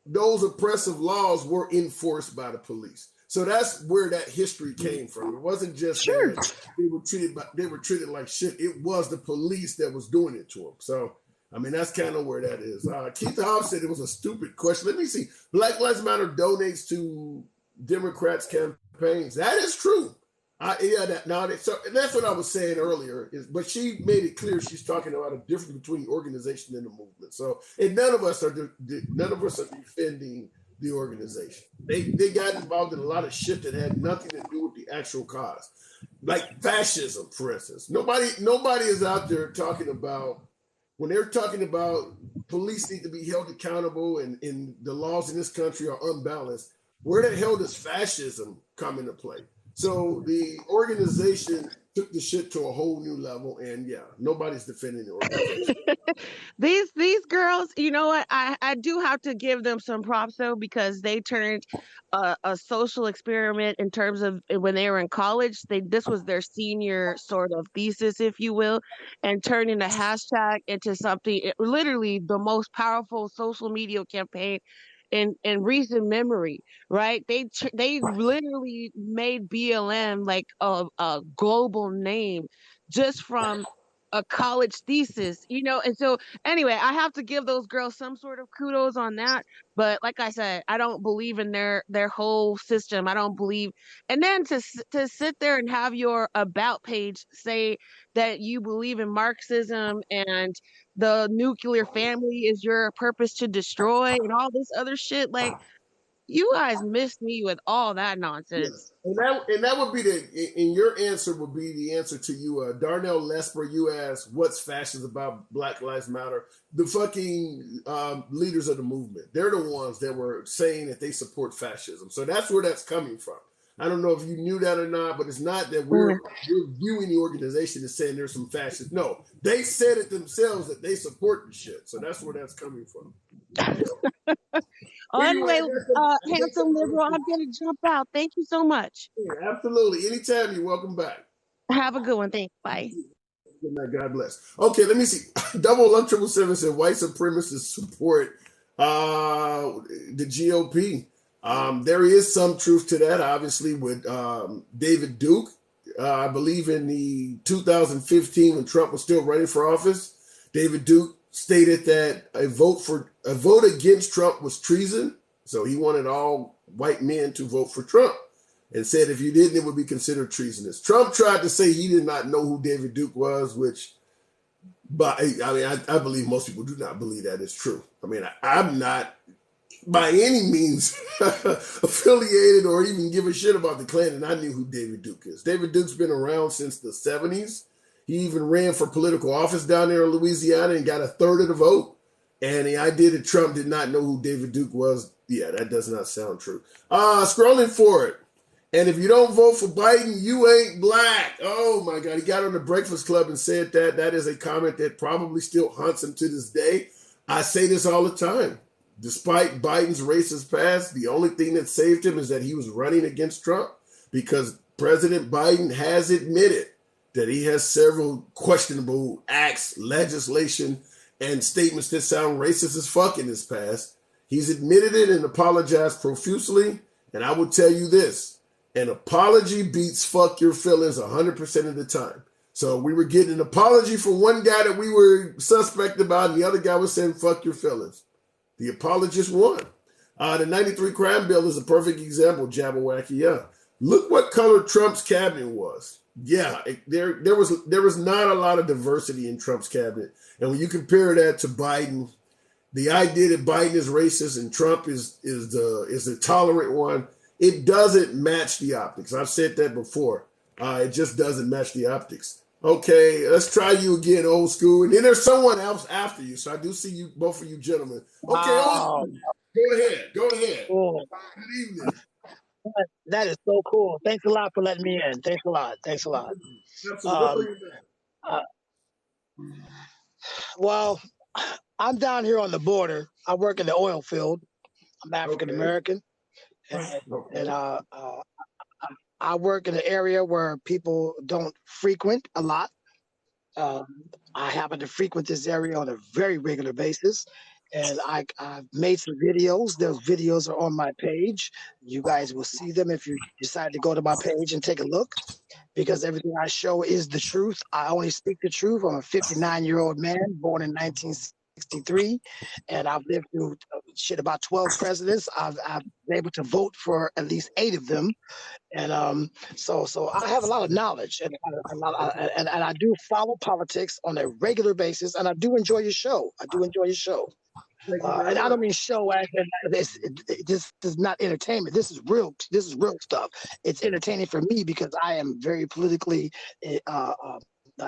those oppressive laws were enforced by the police. So that's where that history came from. It wasn't just Sure. that they were treated like shit. It was the police that was doing it to them. So I mean, that's kind of where that is. Keith Hobbs said it was a stupid question. Let me see. Black Lives Matter donates to Democrats' campaigns. That is true. So that's what I was saying earlier. But she made it clear she's talking about a difference between the organization and the movement. So, and none of us are defending the organization. They got involved in a lot of shit that had nothing to do with the actual cause, like fascism, for instance. Nobody is out there talking about when they're talking about police need to be held accountable and the laws in this country are unbalanced. Where the hell does fascism come into play? So the organization took the shit to a whole new level, and yeah, nobody's defending the organization. These girls, you know what? I do have to give them some props though, because they turned a social experiment in terms of when they were in college. This was their senior sort of thesis, if you will, and turning a hashtag into something literally the most powerful social media campaign in recent memory, right? They literally made BLM like a global name just from a college thesis, you know. And so anyway, I have to give those girls some sort of kudos on that. But like I said, I don't believe in their whole system. I don't believe. And then to sit there and have your about page say that you believe in Marxism and the nuclear family is your purpose to destroy and all this other shit, like, you guys missed me with all that nonsense. Yes, and that would be and your answer would be the answer to you, Darnell Lesper. You asked, "What's fascist about Black Lives Matter?" The fucking leaders of the movement. They're the ones that were saying that they support fascism. So that's where that's coming from. I don't know if you knew that or not, but it's not that we're viewing the organization as saying there's some fascists. No, they said it themselves that they support the shit. So that's where that's coming from. Oh, anyway, handsome liberal, I'm gonna jump out. Thank you so much. Yeah, absolutely. Anytime, you're welcome back. Have a good one. Thanks. Bye. Good night. God bless. Okay, let me see. Double Love 777 said white supremacists support the GOP. There is some truth to that, obviously, with David Duke. I believe in the 2015 when Trump was still running for office, David Duke stated that a vote against Trump was treason. So he wanted all white men to vote for Trump and said if you didn't, it would be considered treasonous. Trump tried to say he did not know who David Duke was, but I mean, I believe most people do not believe that is true. I mean, I'm not by any means affiliated or even give a shit about the Klan, and I knew who David Duke is. David Duke's been around since the 70s. He even ran for political office down there in Louisiana and got a third of the vote. And the idea that Trump did not know who David Duke was, yeah, that does not sound true. Scrolling forward. And if you don't vote for Biden, you ain't black. Oh, my God. He got on the Breakfast Club and said that. That is a comment that probably still haunts him to this day. I say this all the time. Despite Biden's racist past, the only thing that saved him is that he was running against Trump, because President Biden has admitted that he has several questionable acts, legislation, and statements that sound racist as fuck in his past. He's admitted it and apologized profusely. And I will tell you this, an apology beats fuck your feelings 100% of the time. So we were getting an apology for one guy that we were suspect about, and the other guy was saying fuck your feelings. The apologist won. The 93 crime bill is a perfect example, Jabberwacky. Yeah. Look what color Trump's cabinet was. Yeah, there was not a lot of diversity in Trump's cabinet. And when you compare that to Biden, the idea that Biden is racist and Trump is the tolerant one, it doesn't match the optics. I've said that before. It just doesn't match the optics. Okay, let's try you again, old school. And then there's someone else after you. So I do see you, both of you gentlemen. Okay, Wow. old school. Go ahead. Cool. Good evening. That is so cool. Thanks a lot for letting me in. Thanks a lot. Absolutely. Uh, well, I'm down here on the border. I work in the oil field. I'm African American, and I work in an area where people don't frequent a lot. Um, I happen to frequent this area on a very regular basis, and I've made some videos. Those videos are on my page. You guys will see them if you decide to go to my page and take a look, because everything I show is the truth. I only speak the truth. I'm a 59-year-old man born in 1963, and I've lived through about 12 presidents. I've been able to vote for at least 8 of them. And so I have a lot of knowledge, and I do follow politics on a regular basis, and I do enjoy your show. I do enjoy your show. And I don't mean show as this. This is not entertainment. This is real. This is real stuff. It's entertaining for me because I am very politically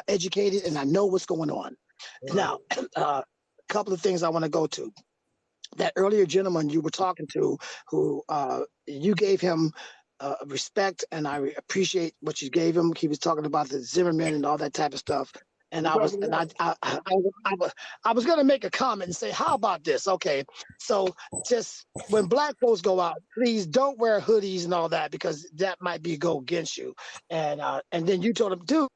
educated, and I know what's going on. Now, a couple of things I want to go to. That earlier gentleman you were talking to, who you gave him respect, and I appreciate what you gave him. He was talking about the Zimmerman and all that type of stuff. And I was going to make a comment and say, how about this? Okay, so just when black folks go out, please don't wear hoodies and all that, because that might be go against you. And then you told him, dude,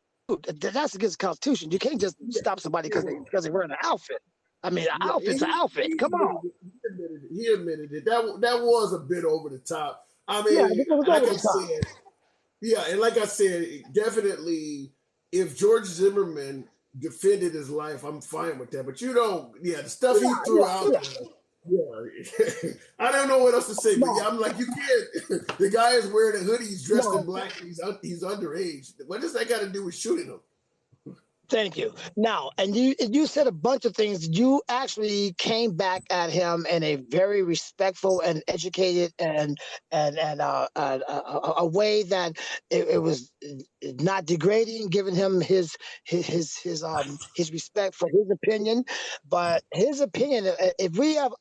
that's against the Constitution. You can't just stop somebody because they're wearing an outfit. I mean, an outfit's an outfit. Come on. He admitted it. That was a bit over the top. I mean, and like I said, definitely, if George Zimmerman defended his life, I'm fine with that. But the stuff he threw out there, I don't know what else to say. But I'm like, you can't. The guy is wearing a hoodie. He's dressed in black. He's underage. What does that got to do with shooting him? Thank you. Now, and you said a bunch of things. You actually came back at him in a very respectful and educated and a way that it was not degrading, giving him his respect for his opinion. But his opinion, if we had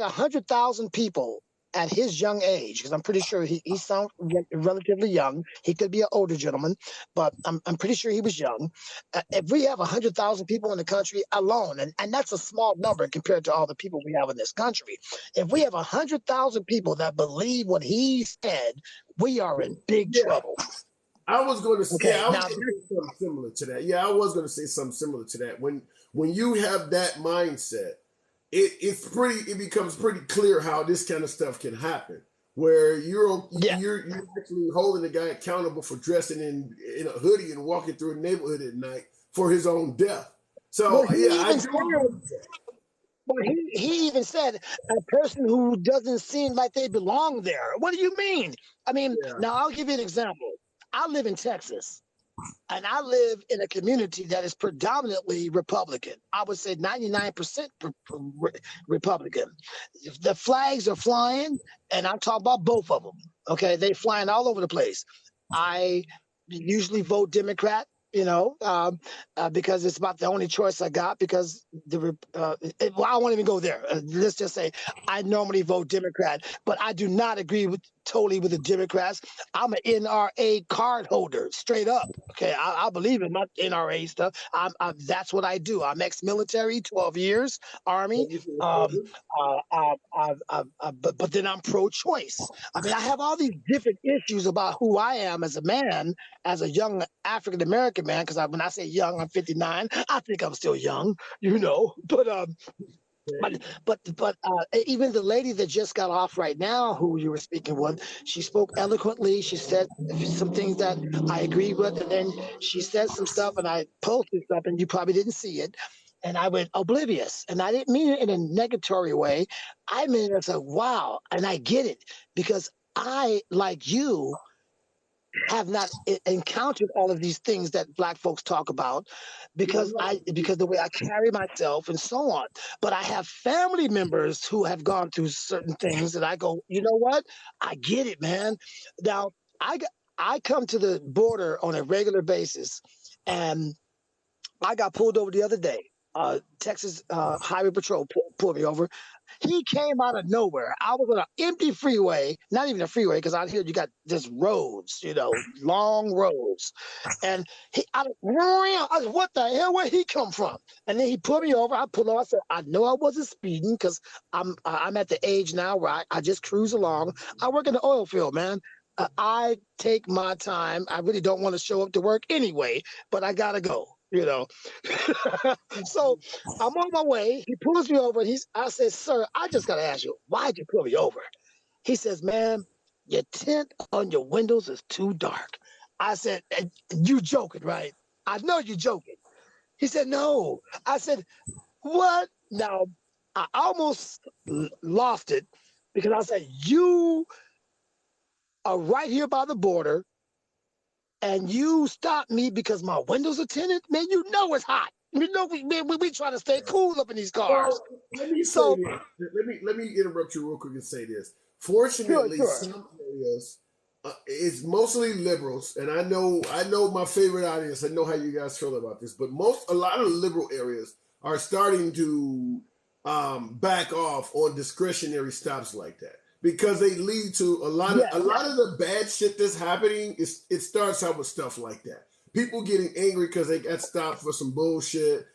100,000 people at his young age, because I'm pretty sure he sounds relatively young. He could be an older gentleman, but I'm pretty sure he was young. If we have 100,000 people in the country alone, and that's a small number compared to all the people we have in this country. If we have 100,000 people that believe what he said, we are in big trouble. I was going to say something similar to that. Yeah, I was going to say something similar to that. When you have that mindset, it becomes pretty clear how this kind of stuff can happen, where you're actually holding the guy accountable for dressing in a hoodie and walking through a neighborhood at night for his own death. So he even said a person who doesn't seem like they belong there. What do you mean? I mean, now I'll give you an example. I live in Texas. And I live in a community that is predominantly Republican. I would say 99% Republican. The flags are flying, and I'm talking about both of them. Okay, they flying all over the place. I usually vote Democrat, because it's about the only choice I got. Because I won't even go there. Let's just say I normally vote Democrat, but I do not agree totally with the Democrats. I'm an NRA card holder, straight up. Okay, I believe in my NRA stuff. That's what I do. I'm ex-military, 12 years, Army. But then I'm pro-choice. I mean, I have all these different issues about who I am as a man, as a young African American man. Because when I say young, I'm 59. I think I'm still young, But even the lady that just got off right now, who you were speaking with, she spoke eloquently. She said some things that I agree with, and then she said some stuff, and I posted stuff, and you probably didn't see it. And I went oblivious, and I didn't mean it in a negatory way. I mean it as a wow, and I get it, because I, like you, have not encountered all of these things that Black folks talk about, because the way I carry myself and so on. But I have family members who have gone through certain things, and I go, you know what? I get it, man. Now I come to the border on a regular basis, and I got pulled over the other day. Texas Highway Patrol pulled me over. He came out of nowhere. I was on an empty freeway, not even a freeway, because out here you got just roads, long roads. And I said, what the hell? Where'd he come from? And then he pulled me over. I pulled over. I said, I know I wasn't speeding, because I'm at the age now where I just cruise along. I work in the oil field, man. I take my time. I really don't want to show up to work anyway, but I gotta go. So I'm on my way. He pulls me over. And I said, "Sir, I just gotta ask you, why'd you pull me over?" He says, "Man, your tint on your windows is too dark." I said, "You joking, right?" "I know you're joking." He said, "No." I said, "What?" Now, I almost lost it because I said, "You are right here by the border and you stopped me because my windows are tinted? Man, you know it's hot. You know we trying to stay cool up in these cars." Well, let me say So, this. Let me interrupt you real quick and say this. sure, Fortunately, sure. some areas it's mostly liberals, and I know my favorite audience. I know how you guys feel about this, but a lot of the liberal areas are starting to back off on discretionary stops like that because they lead to a lot of Yes. the bad shit that's happening. It starts out with stuff like that. People getting angry because they got stopped for some bullshit.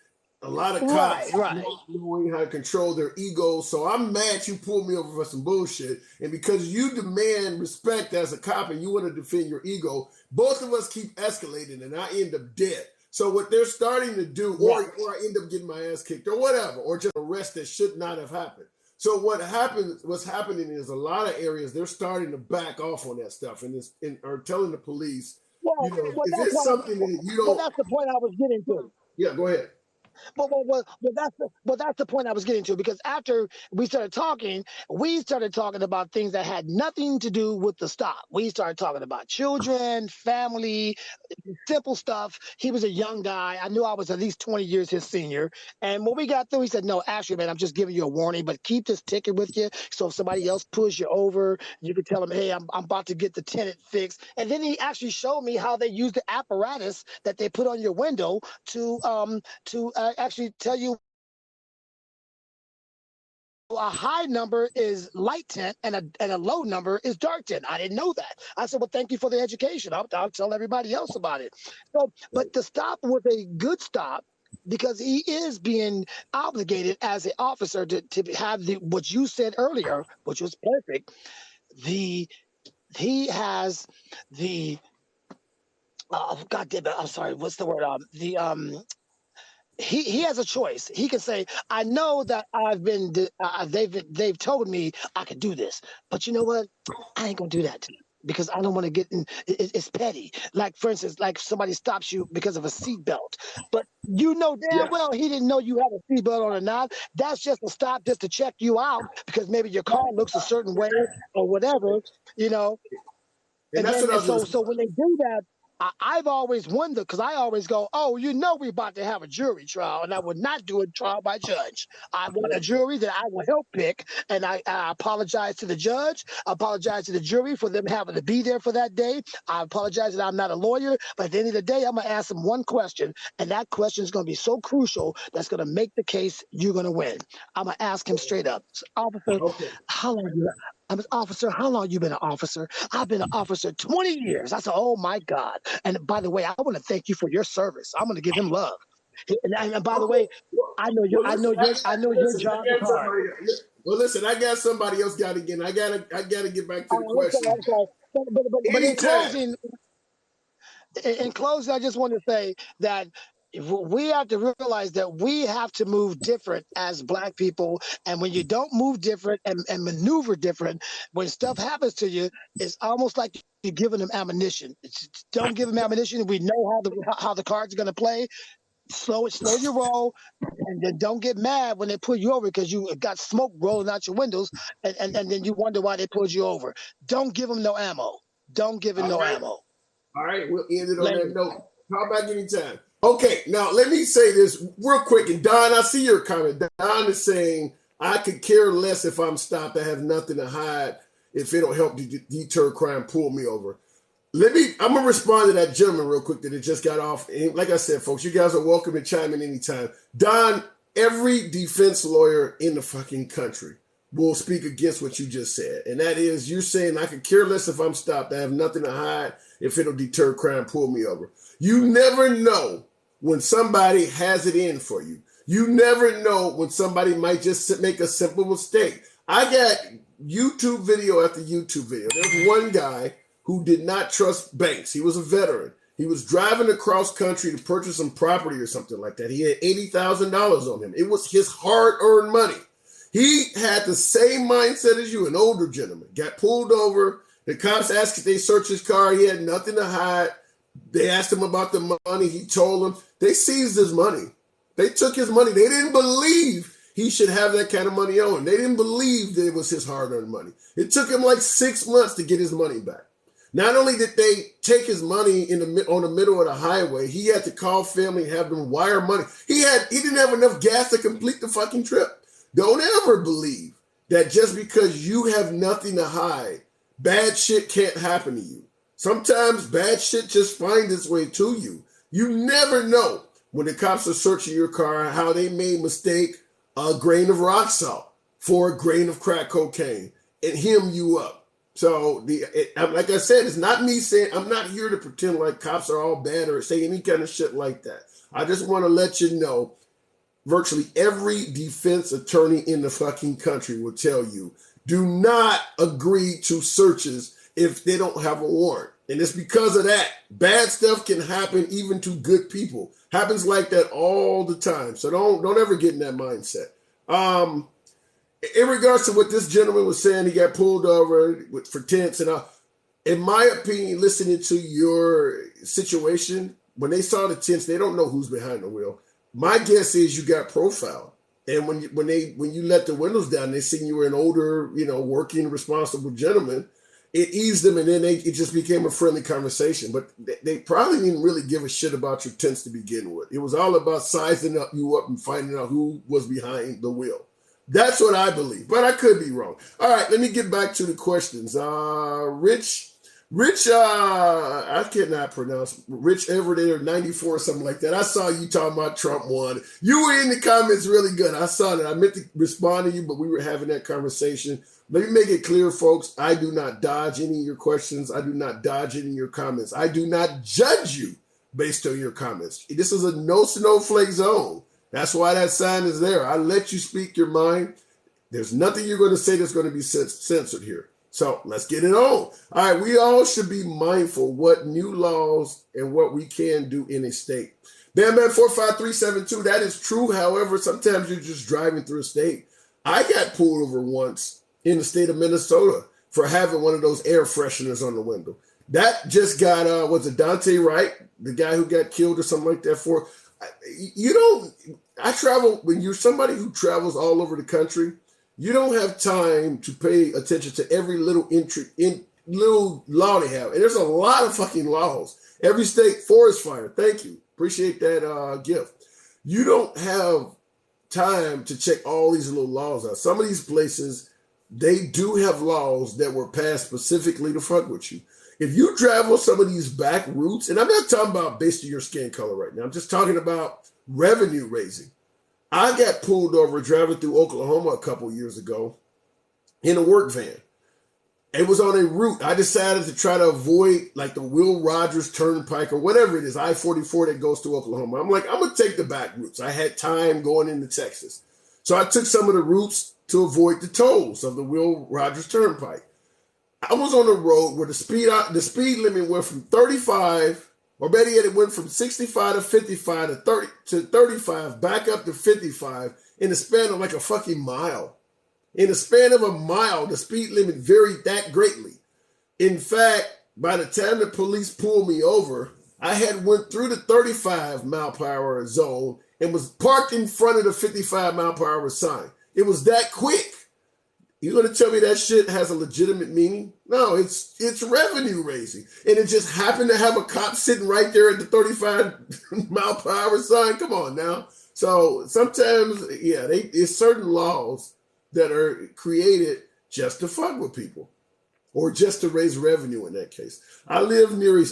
A lot of cops Right. not knowing how to control their egos. So I'm mad you pulled me over for some bullshit. And because you demand respect as a cop and you want to defend your ego, both of us keep escalating and I end up dead. So what they're starting to do, or I end up getting my ass kicked or whatever, or just arrest that should not have happened. So what's happening is a lot of areas they're starting to back off on that stuff and are telling the police, Well, if it's something that you don't, that's the point I was getting to. yeah, go ahead. But that's the point I was getting to, because after we started talking about things that had nothing to do with the stop. We started talking about children, family, simple stuff. He was a young guy. I knew I was at least 20 years his senior. And when we got through, he said, "No, actually, man, I'm just giving you a warning, but keep this ticket with you. So if somebody else pulls you over, you can tell them, hey, I'm about to get the tenant fixed." And then he actually showed me how they use the apparatus that they put on your window to actually tell you a high number is light tint and a low number is dark tint. I didn't know that. I said, "Well, thank you for the education. I'll tell everybody else about it." So, but the stop was a good stop because he is being obligated as an officer to have what you said earlier, which was perfect. The He has the God damn it, I'm sorry, what's the word? He has a choice. He can say, "I know that they've told me I could do this, but you know what? I ain't gonna do that to you because I don't want to get in. It's petty." Like, for instance, like somebody stops you because of a seatbelt, but you know damn Yeah. well he didn't know you had a seatbelt on or not. That's just a stop just to check you out because maybe your car looks a certain way or whatever, you know. And that's what I And was going so to when they do that, I've always wondered, because I always go, "Oh, we're about to have a jury trial," and I would not do a trial by judge. I want a jury that I will help pick, and I apologize to the judge. I apologize to the jury for them having to be there for that day. I apologize that I'm not a lawyer, but at the end of the day, I'm gonna ask them one question, and that question is gonna be so crucial that's gonna make the case you're gonna win. I'm gonna ask him straight up, "Officer, Okay. how long you?" "Officer, how long you been an officer?" "I've been an officer 20 years." I said, "Oh my God. And by the way, I want to thank you for your service. I'm going to give him love." And by the Okay. way, Well, listen, I know your job is I got hard. somebody. Well, listen, I got somebody else got again. I gotta get back to the I'm sorry, question. I'm sorry. But Anytime. in closing, I just want to say that we have to realize that we have to move different as Black people. And when you don't move different and maneuver different, when stuff happens to you, it's almost like you're giving them ammunition. Don't give them ammunition. We know how the cards are going to play. Slow your roll, and then don't get mad when they pull you over because you got smoke rolling out your windows, and then you wonder why they pulled you over. Don't give them no ammo. Don't give them All no right. ammo. All right. We'll end it on that Later. note. Call back anytime. Okay. Now let me say this real quick. And Don, I see your comment. Don is saying I could care less if I'm stopped. I have nothing to hide. If it'll help deter crime, pull me over. I'm gonna respond to that gentleman real quick that it just got off. And like I said, folks, you guys are welcome to chime in anytime. Don, every defense lawyer in the fucking country will speak against what you just said. And that is, you're saying I could care less if I'm stopped. I have nothing to hide. If it'll deter crime, pull me over. You never know when somebody has it in for you. You never know when somebody might just make a simple mistake. I got YouTube video after YouTube video. There's one guy who did not trust banks. He was a veteran. He was driving across country to purchase some property or something like that. He had $80,000 on him. It was his hard-earned money. He had the same mindset as you, an older gentleman. Got pulled over. The cops asked if they searched his car. He had nothing to hide. They asked him about the money. He told them. They seized his money. They took his money. They didn't believe he should have that kind of money on him. They didn't believe that it was his hard-earned money. It took him like 6 months to get his money back. Not only did they take his money on the middle of the highway, he had to call family and have them wire money. He didn't have enough gas to complete the fucking trip. Don't ever believe that just because you have nothing to hide, bad shit can't happen to you. Sometimes bad shit just finds its way to you. You never know when the cops are searching your car how they may mistake a grain of rock salt for a grain of crack cocaine and hem you up. So, like I said, it's not me saying, I'm not here to pretend like cops are all bad or say any kind of shit like that. I just want to let you know, virtually every defense attorney in the fucking country will tell you, do not agree to searches if they don't have a warrant. And it's because of that. Bad stuff can happen even to good people. Happens like that all the time. So don't ever get in that mindset. In regards to what this gentleman was saying, he got pulled over for tents and in my opinion, listening to your situation, when they saw the tents, they don't know who's behind the wheel. My guess is you got profiled. And when you let the windows down, they seen you were an older, working, responsible gentleman. It eased them, and then it just became a friendly conversation. But they probably didn't really give a shit about your tents to begin with. It was all about sizing you up and finding out who was behind the wheel. That's what I believe, but I could be wrong. All right, let me get back to the questions. Rich, I cannot pronounce Rich Everett 94 or something like that. I saw you talking about Trump won. You were in the comments really good. I saw that. I meant to respond to you, but we were having that conversation. Let me make it clear, folks. I do not dodge any of your questions. I do not dodge any of your comments. I do not judge you based on your comments. This is a no snowflake zone. That's why that sign is there. I let you speak your mind. There's nothing you're going to say that's going to be censored here. So let's get it on. All right, we all should be mindful what new laws and what we can do in a state. Bam 45372, that is true. However, sometimes you're just driving through a state. I got pulled over once in the state of Minnesota for having one of those air fresheners on the window. That just got, was it Dante Wright, the guy who got killed or something like that for? I travel, when you're somebody who travels all over the country, you don't have time to pay attention to every little little law they have. And there's a lot of fucking laws. Every state, forest fire, thank you. Appreciate that gift. You don't have time to check all these little laws out. Some of these places, they do have laws that were passed specifically to fuck with you. If you travel some of these back routes, and I'm not talking about based on your skin color right now, I'm just talking about revenue raising. I got pulled over driving through Oklahoma a couple years ago in a work van. It was on a route. I decided to try to avoid like the Will Rogers Turnpike or whatever it is, I-44 that goes to Oklahoma. I'm like, I'm going to take the back routes. I had time going into Texas. So I took some of the routes to avoid the tolls of the Will Rogers Turnpike. I was on a road where the speed limit went from 35, or better yet, it went from 65 to 55 to 30 to 35, back up to 55 in the span of like a fucking mile. In the span of a mile, the speed limit varied that greatly. In fact, by the time the police pulled me over, I had went through the 35 mile per hour zone and was parked in front of the 55 mile per hour sign. It was that quick. You're going to tell me that shit has a legitimate meaning? No, it's revenue raising. And it just happened to have a cop sitting right there at the 35 mile per hour sign. Come on now. So sometimes, yeah, there's certain laws that are created just to fuck with people or just to raise revenue in that case. I live near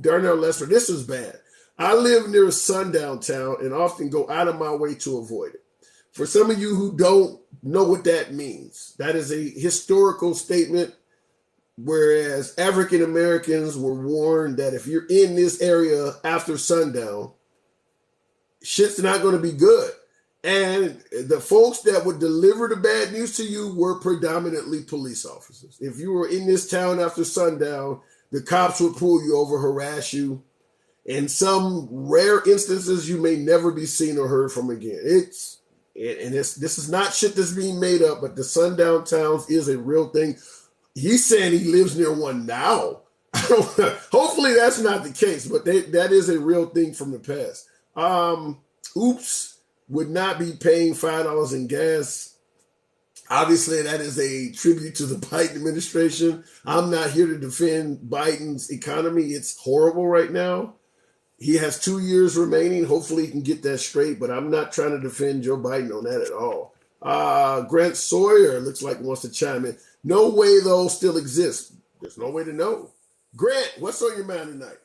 Darnell Lester, this is bad. I live near a sundown town and often go out of my way to avoid it. For some of you who don't know what that means, that is a historical statement, whereas African Americans were warned that if you're in this area after sundown, shit's not going to be good. And the folks that would deliver the bad news to you were predominantly police officers. If you were in this town after sundown, the cops would pull you over, harass you. In some rare instances, you may never be seen or heard from again. This is not shit that's being made up, but the sundown towns is a real thing. He's saying he lives near one now. Hopefully that's not the case, but that is a real thing from the past. Oops would not be paying $5 in gas. Obviously, that is a tribute to the Biden administration. I'm not here to defend Biden's economy. It's horrible right now. He has 2 years remaining. Hopefully he can get that straight, but I'm not trying to defend Joe Biden on that at all. Grant Sawyer looks like he wants to chime in. No way those still exist. There's no way to know. Grant, what's on your mind tonight?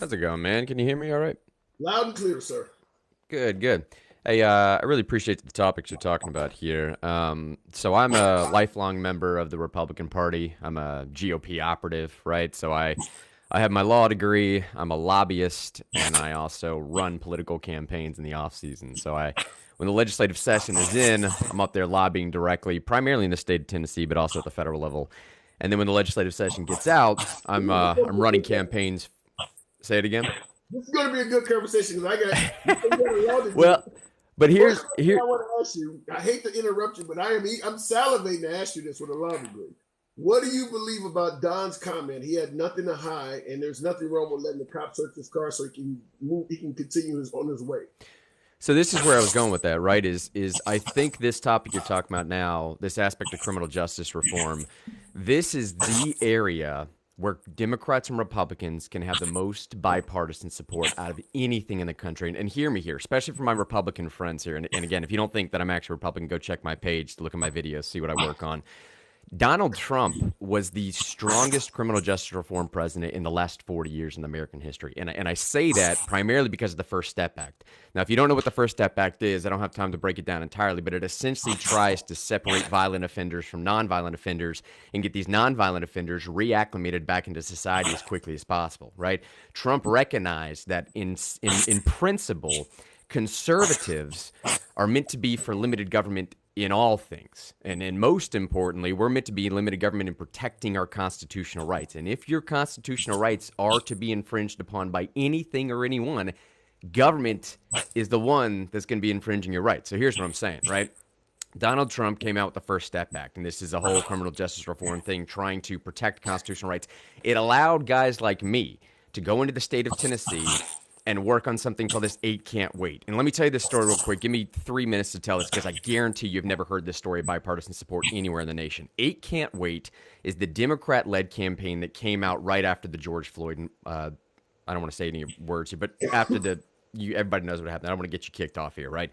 How's it going, man? Can you hear me all right? Loud and clear, sir. Good. Hey, I really appreciate the topics you're talking about here. So I'm a lifelong member of the Republican Party. I'm a GOP operative, right? So I have my law degree. I'm a lobbyist, and I also run political campaigns in the off season. So when the legislative session is in, I'm up there lobbying directly, primarily in the state of Tennessee, but also at the federal level. And then when the legislative session gets out, I'm running campaigns. Say it again. This is going to be a good conversation because I got well, but here I want to ask you. I hate to interrupt you, but I'm salivating to ask you this with a law degree. What do you believe about Don's comment? He had nothing to hide, and there's nothing wrong with letting the cops search his car so he can move. He can continue on his way. So this is where I was going with that, right? Is I think this topic you're talking about now, this aspect of criminal justice reform, this is the area where Democrats and Republicans can have the most bipartisan support out of anything in the country. And hear me here, especially for my Republican friends here. And again, if you don't think that I'm actually Republican, go check my page to look at my videos, see what I work on. Donald Trump was the strongest criminal justice reform president in the last 40 years in American history. And I say that primarily because of the First Step Act. Now, if you don't know what the First Step Act is, I don't have time to break it down entirely, but it essentially tries to separate violent offenders from nonviolent offenders and get these nonviolent offenders reacclimated back into society as quickly as possible, right? Trump recognized that in principle, conservatives are meant to be for limited government in all things. And most importantly, we're meant to be limited government in protecting our constitutional rights. And if your constitutional rights are to be infringed upon by anything or anyone, government is the one that's going to be infringing your rights. So here's what I'm saying, right? Donald Trump came out with the First Step Act, and this is a whole criminal justice reform thing trying to protect constitutional rights. It allowed guys like me to go into the state of Tennessee and work on something called this 8 Can't Wait. And let me tell you this story real quick. Give me 3 minutes to tell this because I guarantee you've never heard this story of bipartisan support anywhere in the nation. 8 Can't Wait is the Democrat-led campaign that came out right after the George Floyd, I don't want to say any words here, but after everybody knows what happened. I don't want to get you kicked off here, right?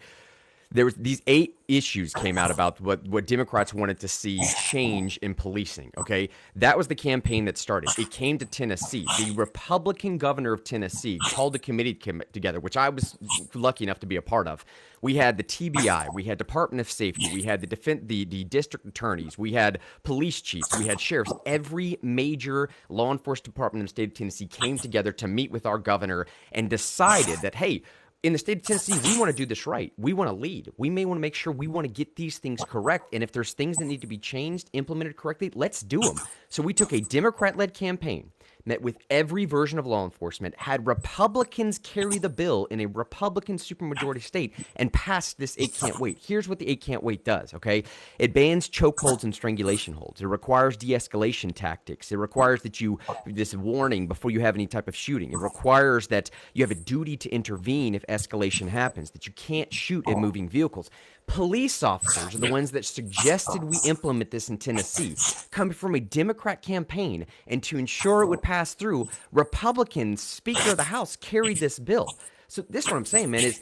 There was these 8 issues came out about what Democrats wanted to see change in policing, okay? That was the campaign that started. It came to Tennessee. The Republican governor of Tennessee called a committee together, which I was lucky enough to be a part of. We had the TBI, we had Department of Safety, we had the district attorneys, we had police chiefs, we had sheriffs. Every major law enforcement department in the state of Tennessee came together to meet with our governor and decided that, hey, in the state of Tennessee, we want to do this right. We want to lead. We may want to make sure we want to get these things correct. And if there's things that need to be changed, implemented correctly, let's do them. So we took a Democrat-led campaign, met with every version of law enforcement, had Republicans carry the bill in a Republican supermajority state, and passed this 8 Can't Wait. Here's what the 8 Can't Wait does, okay? It bans chokeholds and strangulation holds. It requires de-escalation tactics. It requires that this warning before you have any type of shooting. It requires that you have a duty to intervene if escalation happens, that you can't shoot at moving vehicles. Police officers are the ones that suggested we implement this in Tennessee, coming from a Democrat campaign, and to ensure it would pass through, Republican Speaker of the House carried this bill. So this is what I'm saying, man, is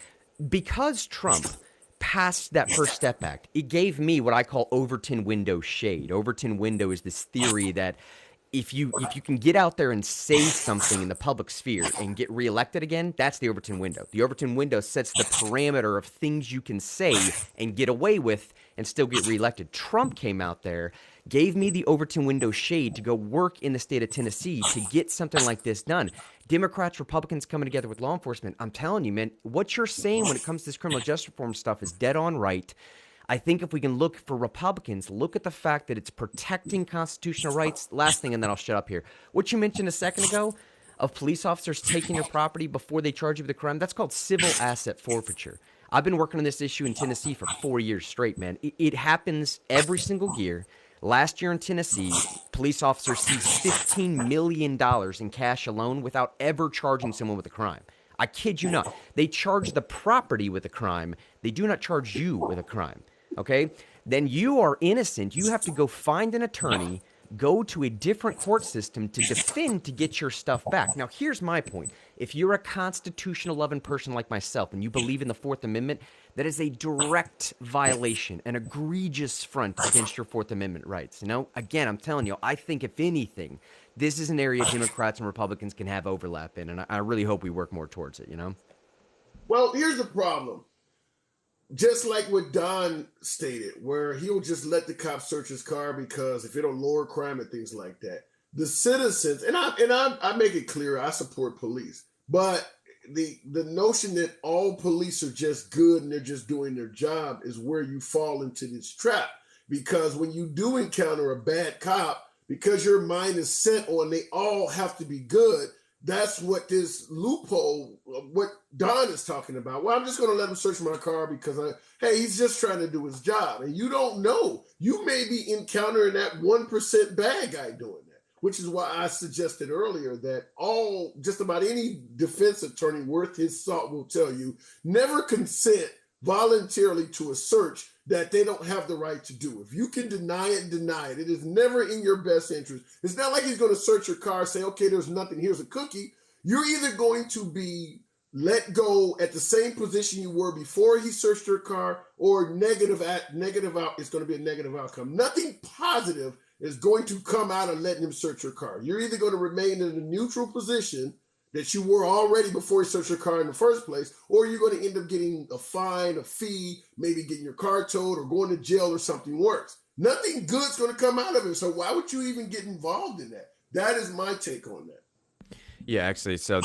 because Trump passed that First Step Act, it gave me what I call Overton window shade. Overton window is this theory that if you can get out there and say something in the public sphere and get reelected again, that's the Overton window. The Overton window sets the parameter of things you can say and get away with and still get reelected. Trump came out there, gave me the Overton window shade to go work in the state of Tennessee to get something like this done. Democrats, Republicans coming together with law enforcement. I'm telling you, man, what you're saying when it comes to this criminal justice reform stuff is dead on right. I think if we can look for Republicans, look at the fact that it's protecting constitutional rights. Last thing, and then I'll shut up here. What you mentioned a second ago of police officers taking your property before they charge you with a crime, that's called civil asset forfeiture. I've been working on this issue in Tennessee for 4 years straight, man. It happens every single year. Last year in Tennessee, police officers seized $15 million in cash alone without ever charging someone with a crime. I kid you not. They charge the property with a crime. They do not charge you with a crime. Okay? Then you are innocent. You have to go find an attorney, go to a different court system to defend to get your stuff back. Now, here's my point. If you're a constitutional-loving person like myself and you believe in the Fourth Amendment, that is a direct violation, an egregious affront against your Fourth Amendment rights. You know, again, I'm telling you, I think if anything, this is an area Democrats and Republicans can have overlap in, and I really hope we work more towards it, you know? Well, here's the problem. Just like what Don stated, where he'll just let the cops search his car because if it'll lower crime and things like that. The citizens, and I make it clear, I support police, but the notion that all police are just good and they're just doing their job is where you fall into this trap. Because when you do encounter a bad cop, because your mind is set on they all have to be good, that's what this loophole, what Don is talking about. Well, I'm just going to let him search my car because, hey, he's just trying to do his job. And you don't know. You may be encountering that 1% bad guy doing that, which is why I suggested earlier that just about any defense attorney worth his salt will tell you, never consent voluntarily to a search that they don't have the right to do. If you can deny it, deny it. It is never in your best interest. It's not like he's going to search your car and say, okay, there's nothing, here's a cookie. You're either going to be let go at the same position you were before he searched your car, or it's going to be a negative outcome. Nothing positive is going to come out of letting him search your car. You're either going to remain in a neutral position that you were already before he searched your car in the first place, or you're going to end up getting a fine, a fee, maybe getting your car towed or going to jail or something worse. Nothing good's going to come out of it. So why would you even get involved in that? That is my take on that. Yeah, actually, so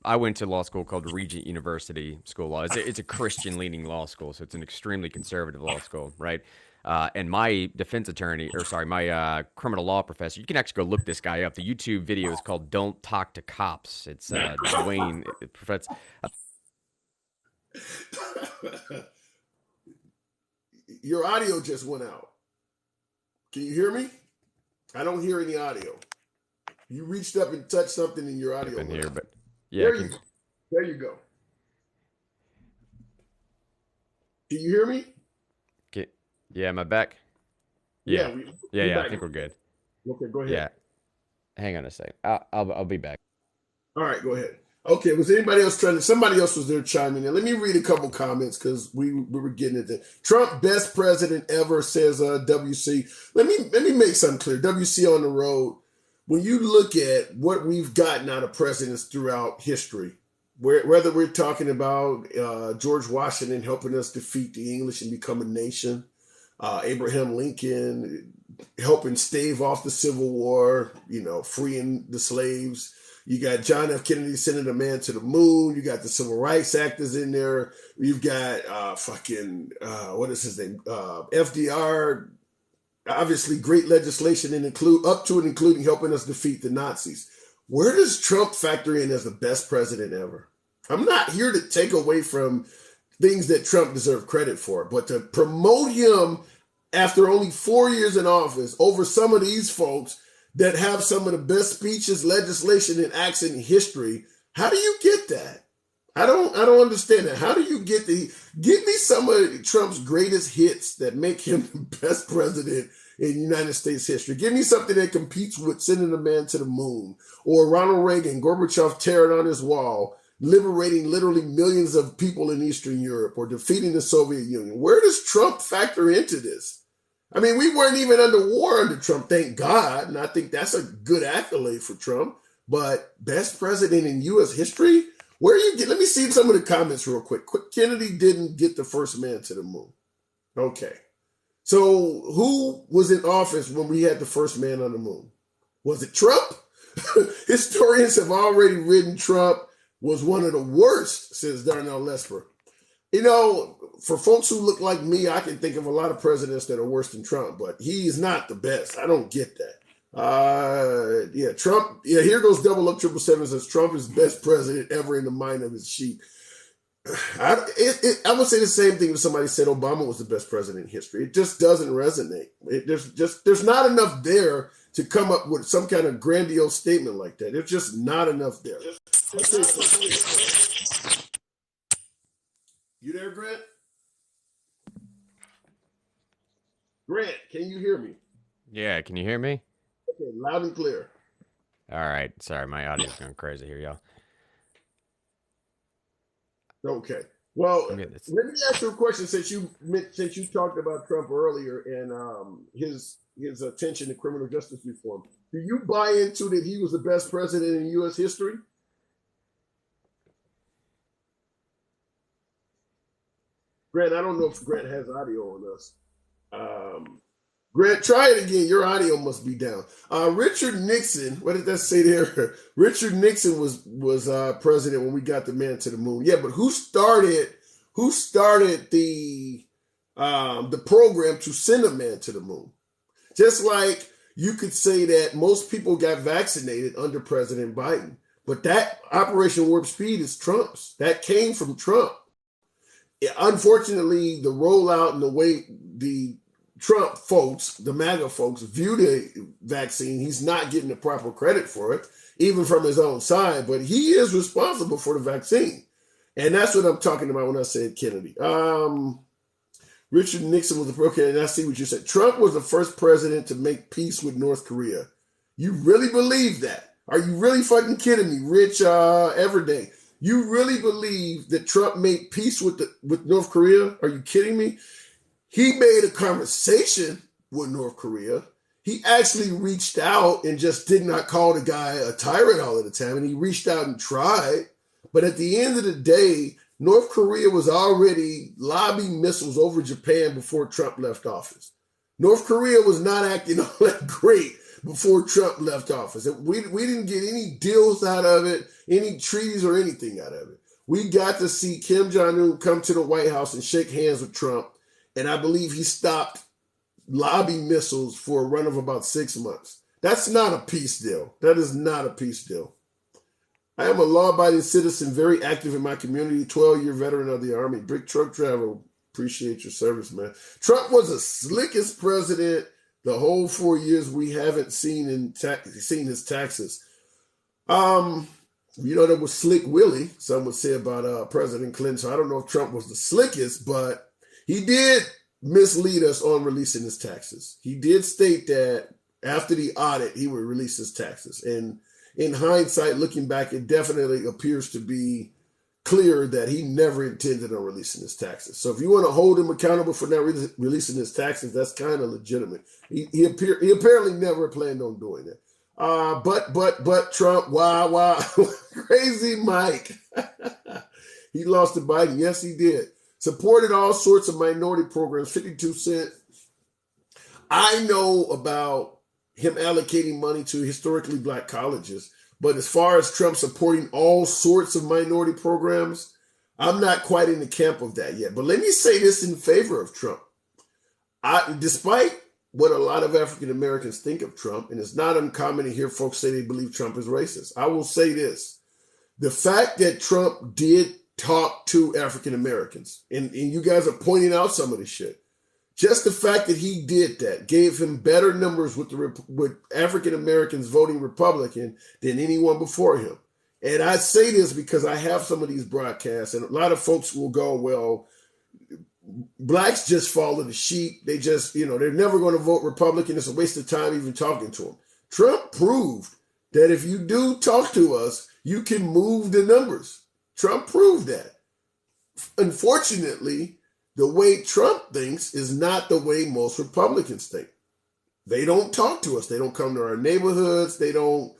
I went to law school called Regent University School of Law. It's a Christian-leaning law school, so it's an extremely conservative law school, right? And my my criminal law professor, you can actually go look this guy up. The YouTube video is called Don't Talk to Cops. It's Dwayne. Your audio just went out. Can you hear me? I don't hear any audio. You reached up and touched something in your audio. Here, but yeah, there you go. Do you hear me? Yeah, am I back? Yeah, I think we're good. Okay, go ahead. Yeah, hang on a second. I'll be back. All right, go ahead. Okay, was anybody else somebody else was there chiming in? Let me read a couple comments because we were getting at that. Trump, best president ever, says WC. Let me make something clear. WC on the road. When you look at what we've gotten out of presidents throughout history, whether we're talking about George Washington helping us defeat the English and become a nation, Abraham Lincoln helping stave off the Civil War, freeing the slaves. You got John F. Kennedy sending a man to the moon. You got the Civil Rights Act is in there. You've got what is his name? FDR. Obviously, great legislation and including helping us defeat the Nazis. Where does Trump factor in as the best president ever? I'm not here to take away from things that Trump deserved credit for, but to promote him after only 4 years in office over some of these folks that have some of the best speeches, legislation, and acts in history, how do you get that? I don't understand that. How do you give me some of Trump's greatest hits that make him the best president in United States history? Give me something that competes with sending a man to the moon, or Ronald Reagan, Gorbachev tearing on his wall, liberating literally millions of people in Eastern Europe, or defeating the Soviet Union. Where does Trump factor into this? I mean, we weren't even under war under Trump, thank God, and I think that's a good accolade for Trump. But best president in U.S. history? Let me see some of the comments real quick. Kennedy didn't get the first man to the moon. Okay. So who was in office when we had the first man on the moon? Was it Trump? Historians have already written Trump was one of the worst, says Darnell Lesper. for folks who look like me, I can think of a lot of presidents that are worse than Trump, but he is not the best. I don't get that. Yeah, Trump. Yeah, here goes 00777 says Trump is best president ever in the mind of his sheep. I would say the same thing if somebody said Obama was the best president in history. It just doesn't resonate. There's not enough there to come up with some kind of grandiose statement like that. There's just not enough there. You there, Grant? Grant, can you hear me? Yeah, can you hear me? Okay, loud and clear. All right. Sorry, my audio's going crazy here, y'all. Okay. Well, Okay, let me ask you a question since you talked about Trump earlier and his attention to criminal justice reform. Do you buy into that he was the best president in U.S. history? Grant, I don't know if Grant has audio on us. Grant, try it again. Your audio must be down. Richard Nixon, what did that say there? Richard Nixon was president when we got the man to the moon. Yeah, but who started the program to send a man to the moon? Just like you could say that most people got vaccinated under President Biden, but that Operation Warp Speed is Trump's. That came from Trump. Unfortunately, the rollout and the way the Trump folks, the MAGA folks, view the vaccine, he's not getting the proper credit for it, even from his own side, but he is responsible for the vaccine. And that's what I'm talking about when I said Kennedy. Richard Nixon was okay, and I see what you said. Trump was the first president to make peace with North Korea. You really believe that? Are you really fucking kidding me, Rich Everyday? You really believe that Trump made peace with North Korea? Are you kidding me? He made a conversation with North Korea. He actually reached out and just did not call the guy a tyrant all of the time. And he reached out and tried. But at the end of the day, North Korea was already lobbing missiles over Japan before Trump left office. North Korea was not acting all that great before Trump left office. We didn't get any deals out of it, any treaties or anything out of it. We got to see Kim Jong-un come to the White House and shake hands with Trump. And I believe he stopped lobbing missiles for a run of about 6 months. That's not a peace deal. That is not a peace deal. I am a law-abiding citizen, very active in my community, 12-year veteran of the Army, big truck driver. Appreciate your service, man. Trump was the slickest president the whole 4 years we haven't seen seen his taxes. There was Slick Willie, some would say about President Clinton. So I don't know if Trump was the slickest, but he did mislead us on releasing his taxes. He did state that after the audit, he would release his taxes. And in hindsight, looking back, it definitely appears to be clear that he never intended on releasing his taxes. So if you want to hold him accountable for not releasing his taxes, that's kind of legitimate. He apparently never planned on doing that. But Trump, wow, crazy Mike. He lost to Biden. Yes, he did. Supported all sorts of minority programs, 52 cents. I know about him allocating money to historically black colleges, but as far as Trump supporting all sorts of minority programs, I'm not quite in the camp of that yet. But let me say this in favor of Trump. Despite what a lot of African Americans think of Trump, and it's not uncommon to hear folks say they believe Trump is racist, I will say this. The fact that Trump did talk to African Americans, and you guys are pointing out some of this shit. Just the fact that he did that gave him better numbers with African Americans voting Republican than anyone before him. And I say this because I have some of these broadcasts, and a lot of folks will go, well, blacks just follow the sheep. They just, they're never going to vote Republican. It's a waste of time even talking to them. Trump proved that if you do talk to us, you can move the numbers. Trump proved that. Unfortunately, the way Trump thinks is not the way most Republicans think. They don't talk to us. They don't come to our neighborhoods. They don't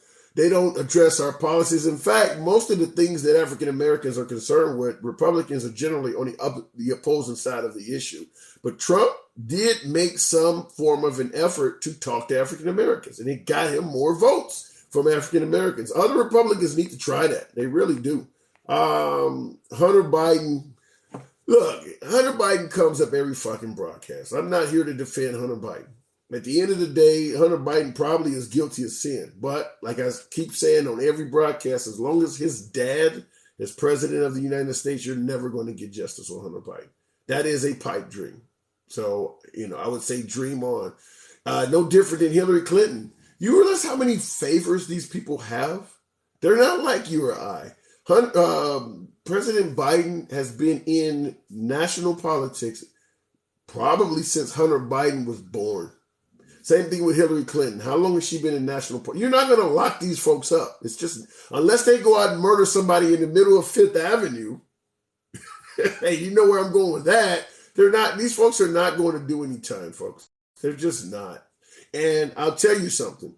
address our policies. In fact, most of the things that African Americans are concerned with, Republicans are generally on the opposing side of the issue. But Trump did make some form of an effort to talk to African Americans, and it got him more votes from African Americans. Other Republicans need to try that. They really do. Hunter Biden, Look, Hunter Biden comes up every fucking broadcast. I'm not here to defend Hunter Biden. At the end of the day, Hunter Biden probably is guilty of sin. But like I keep saying on every broadcast, as long as his dad is president of the United States, you're never going to get justice on Hunter Biden. That is a pipe dream. So, I would say dream on. No different than Hillary Clinton. You realize how many favors these people have? They're not like you or I. President Biden has been in national politics probably since Hunter Biden was born. Same thing with Hillary Clinton. How long has she been in national politics? You're not going to lock these folks up. It's just, unless they go out and murder somebody in the middle of Fifth Avenue, hey, you know where I'm going with that. These folks are not going to do any time, folks. They're just not. And I'll tell you something.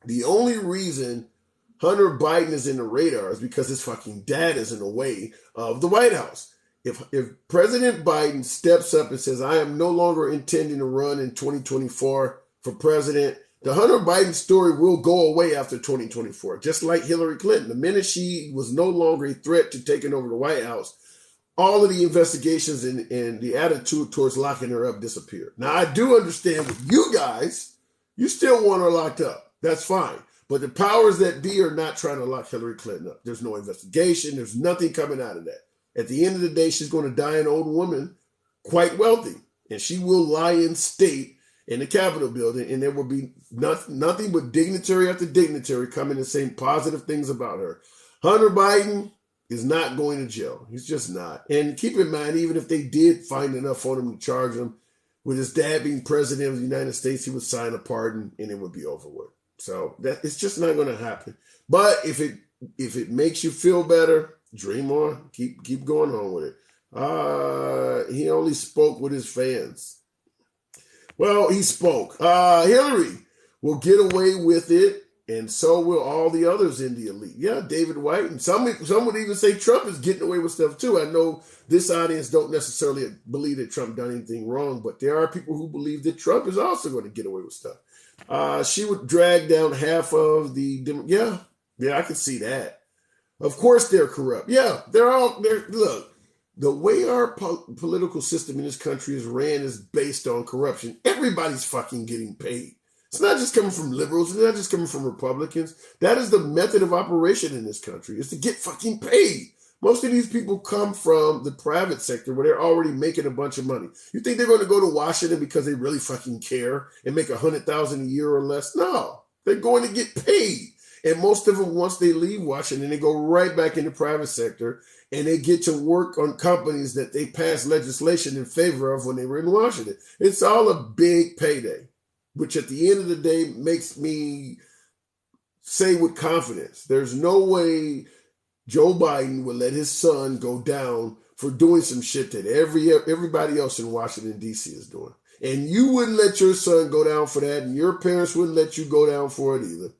The only reason Hunter Biden is in the radar is because his fucking dad is in the way of the White House. If President Biden steps up and says, I am no longer intending to run in 2024 for president, the Hunter Biden story will go away after 2024, just like Hillary Clinton. The minute she was no longer a threat to taking over the White House, all of the investigations and the attitude towards locking her up disappeared. Now, I do understand with you guys, you still want her locked up. That's fine. But the powers that be are not trying to lock Hillary Clinton up. There's no investigation. There's nothing coming out of that. At the end of the day, she's going to die an old woman, quite wealthy. And she will lie in state in the Capitol building, and there will be nothing but dignitary after dignitary coming and saying positive things about her. Hunter Biden is not going to jail. He's just not. And keep in mind, even if they did find enough on him to charge him, with his dad being president of the United States, he would sign a pardon and it would be over with. So it's just not going to happen. But if it makes you feel better, dream on. Keep going on with it. He only spoke with his fans. Well, he spoke. Hillary will get away with it, and so will all the others in the elite. Yeah, David White, and some would even say Trump is getting away with stuff too. I know this audience don't necessarily believe that Trump done anything wrong, but there are people who believe that Trump is also going to get away with stuff. She would drag down half of the yeah, I can see that. Of course they're corrupt. Yeah, look, the way our political system in this country is ran is based on corruption. Everybody's fucking getting paid. It's not just coming from liberals. It's not just coming from Republicans. That is the method of operation in this country, is to get fucking paid. Most of these people come from the private sector where they're already making a bunch of money. You think they're going to go to Washington because they really fucking care and make $100,000 a year or less? No, they're going to get paid. And most of them, once they leave Washington, they go right back in the private sector and they get to work on companies that they passed legislation in favor of when they were in Washington. It's all a big payday, which at the end of the day makes me say with confidence, there's no way Joe Biden would let his son go down for doing some shit that everybody else in Washington, D.C. is doing. And you wouldn't let your son go down for that, and your parents wouldn't let you go down for it either.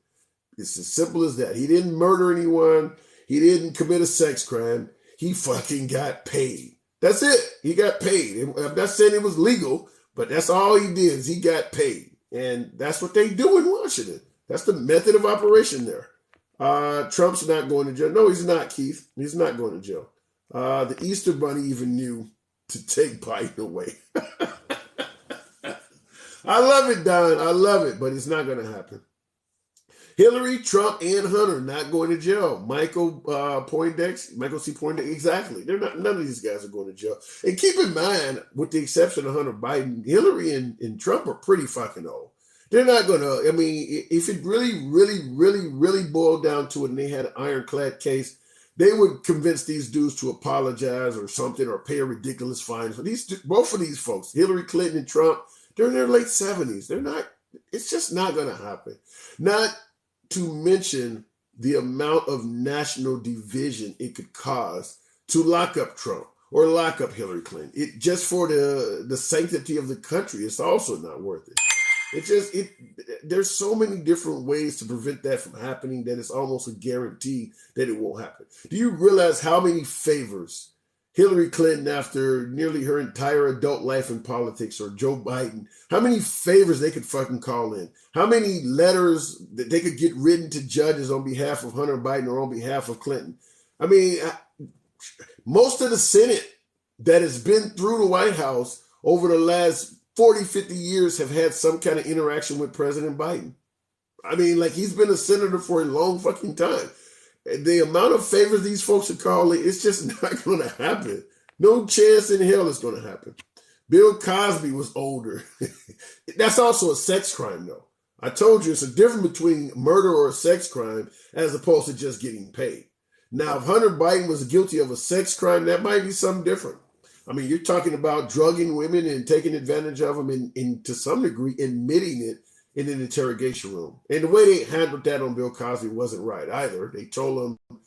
It's as simple as that. He didn't murder anyone. He didn't commit a sex crime. He fucking got paid. That's it. He got paid. I'm not saying it was legal, but that's all he did is he got paid. And that's what they do in Washington. That's the method of operation there. Trump's not going to jail. No, he's not, Keith. He's not going to jail. The Easter Bunny even knew to take Biden away. I love it, Don. I love it, but it's not going to happen. Hillary, Trump, and Hunter not going to jail. Michael C. Poindexter, exactly. None of these guys are going to jail. And keep in mind, with the exception of Hunter Biden, Hillary and Trump are pretty fucking old. They're not going to, I mean, if it really, really, really, really boiled down to it and they had an ironclad case, they would convince these dudes to apologize or something or pay a ridiculous fine. For both of these folks, Hillary Clinton and Trump, they're in their late 70s. It's just not going to happen. Not to mention the amount of national division it could cause to lock up Trump or lock up Hillary Clinton. It just for the sanctity of the country, it's also not worth it. There's so many different ways to prevent that from happening that it's almost a guarantee that it won't happen. Do you realize how many favors Hillary Clinton, after nearly her entire adult life in politics, or Joe Biden, how many favors they could fucking call in? How many letters that they could get written to judges on behalf of Hunter Biden or on behalf of Clinton? I mean, most of the Senate that has been through the White House over the last 40, 50 years have had some kind of interaction with President Biden. I mean, like, he's been a senator for a long fucking time. The amount of favors these folks are calling, it's just not going to happen. No chance in hell it's going to happen. Bill Cosby was older. That's also a sex crime, though. I told you it's a difference between murder or a sex crime as opposed to just getting paid. Now, if Hunter Biden was guilty of a sex crime, that might be something different. I mean, you're talking about drugging women and taking advantage of them and to some degree admitting it in an interrogation room. And the way they handled that on Bill Cosby wasn't right either. They told him,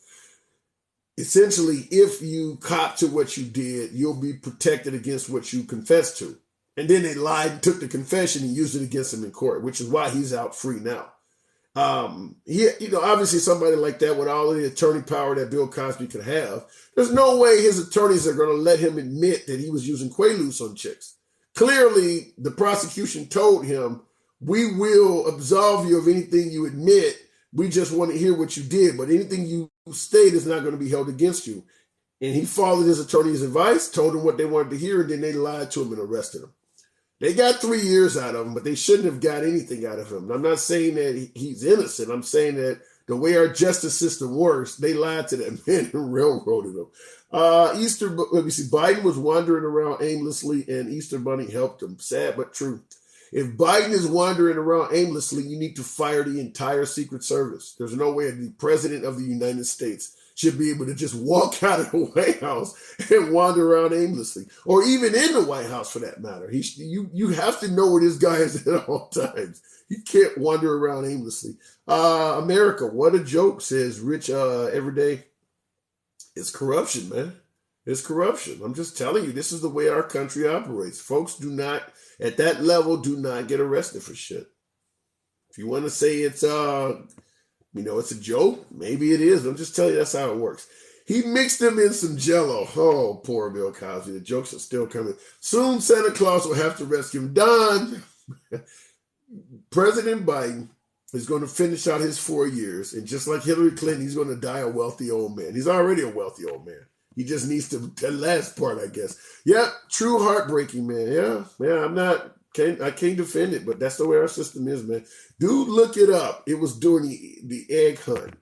essentially, if you cop to what you did, you'll be protected against what you confessed to. And then they lied and took the confession and used it against him in court, which is why he's out free now. Obviously somebody like that with all of the attorney power that Bill Cosby could have, there's no way his attorneys are going to let him admit that he was using Quaaludes on chicks. Clearly, the prosecution told him, we will absolve you of anything you admit. We just want to hear what you did, but anything you state is not going to be held against you. And he followed his attorney's advice, told them what they wanted to hear, and then they lied to him and arrested him. They got 3 years out of him, but they shouldn't have got anything out of him. I'm not saying that he's innocent. I'm saying that the way our justice system works, they lied to that man and railroaded him. Biden was wandering around aimlessly, and Easter Bunny helped him. Sad but true. If Biden is wandering around aimlessly, you need to fire the entire Secret Service. There's no way the president of the United States should be able to just walk out of the White House and wander around aimlessly, or even in the White House for that matter. You have to know where this guy is at all times. You can't wander around aimlessly. America, what a joke, says Rich Everyday. It's corruption, man. It's corruption. I'm just telling you, this is the way our country operates. Folks do not, at that level, do not get arrested for shit. If you want to say it's it's a joke, maybe it is. I'm just telling you that's how it works. He mixed them in some Jell-O. Oh, poor Bill Cosby. The jokes are still coming. Soon Santa Claus will have to rescue him. Don, President Biden is going to finish out his 4 years, and just like Hillary Clinton, he's going to die a wealthy old man. He's already a wealthy old man. He just needs to, the last part, I guess. Yeah, true heartbreaking, man. Yeah, I can't defend it, but that's the way our system is, man. Dude, look it up. It was during the egg hunt.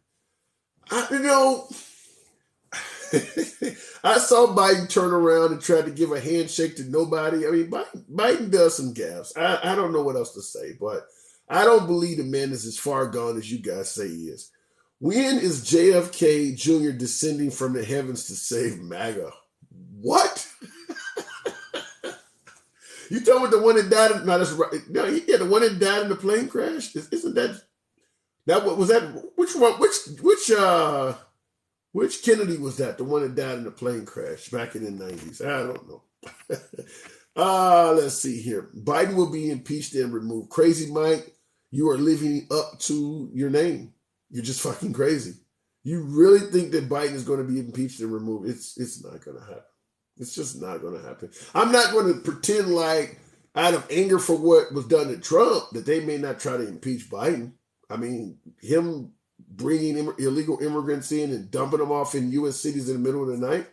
I saw Biden turn around and try to give a handshake to nobody. I mean, Biden does some gaffes. I don't know what else to say, but I don't believe the man is as far gone as you guys say he is. When is JFK Jr. descending from the heavens to save MAGA? What? You talking about the one that died? No, that's right. No, yeah, the one that died in the plane crash. Isn't that what was that? Which one? Which Kennedy was that? The one that died in the plane crash back in the 90s? I don't know. Let's see here. Biden will be impeached and removed. Crazy Mike, you are living up to your name. You're just fucking crazy. You really think that Biden is going to be impeached and removed? It's not going to happen. It's just not going to happen. I'm not going to pretend like out of anger for what was done to Trump that they may not try to impeach Biden. I mean, him bringing illegal immigrants in and dumping them off in U.S. cities in the middle of the night,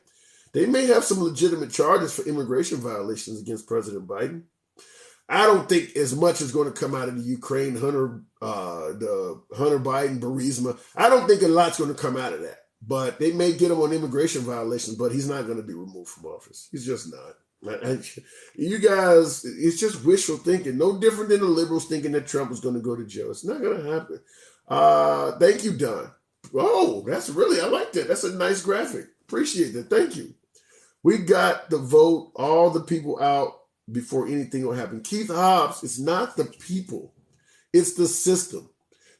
they may have some legitimate charges for immigration violations against President Biden. I don't think as much is going to come out of the Ukraine, the Hunter Biden, Burisma. I don't think a lot's going to come out of that. But they may get him on immigration violations, but he's not going to be removed from office. He's just not. You guys, it's just wishful thinking. No different than the liberals thinking that Trump was going to go to jail. It's not going to happen. Thank you, Don. Oh, I like that. That's a nice graphic. Appreciate that. Thank you. We got the vote, all the people out before anything will happen. Keith Hobbs, it's not the people. It's the system.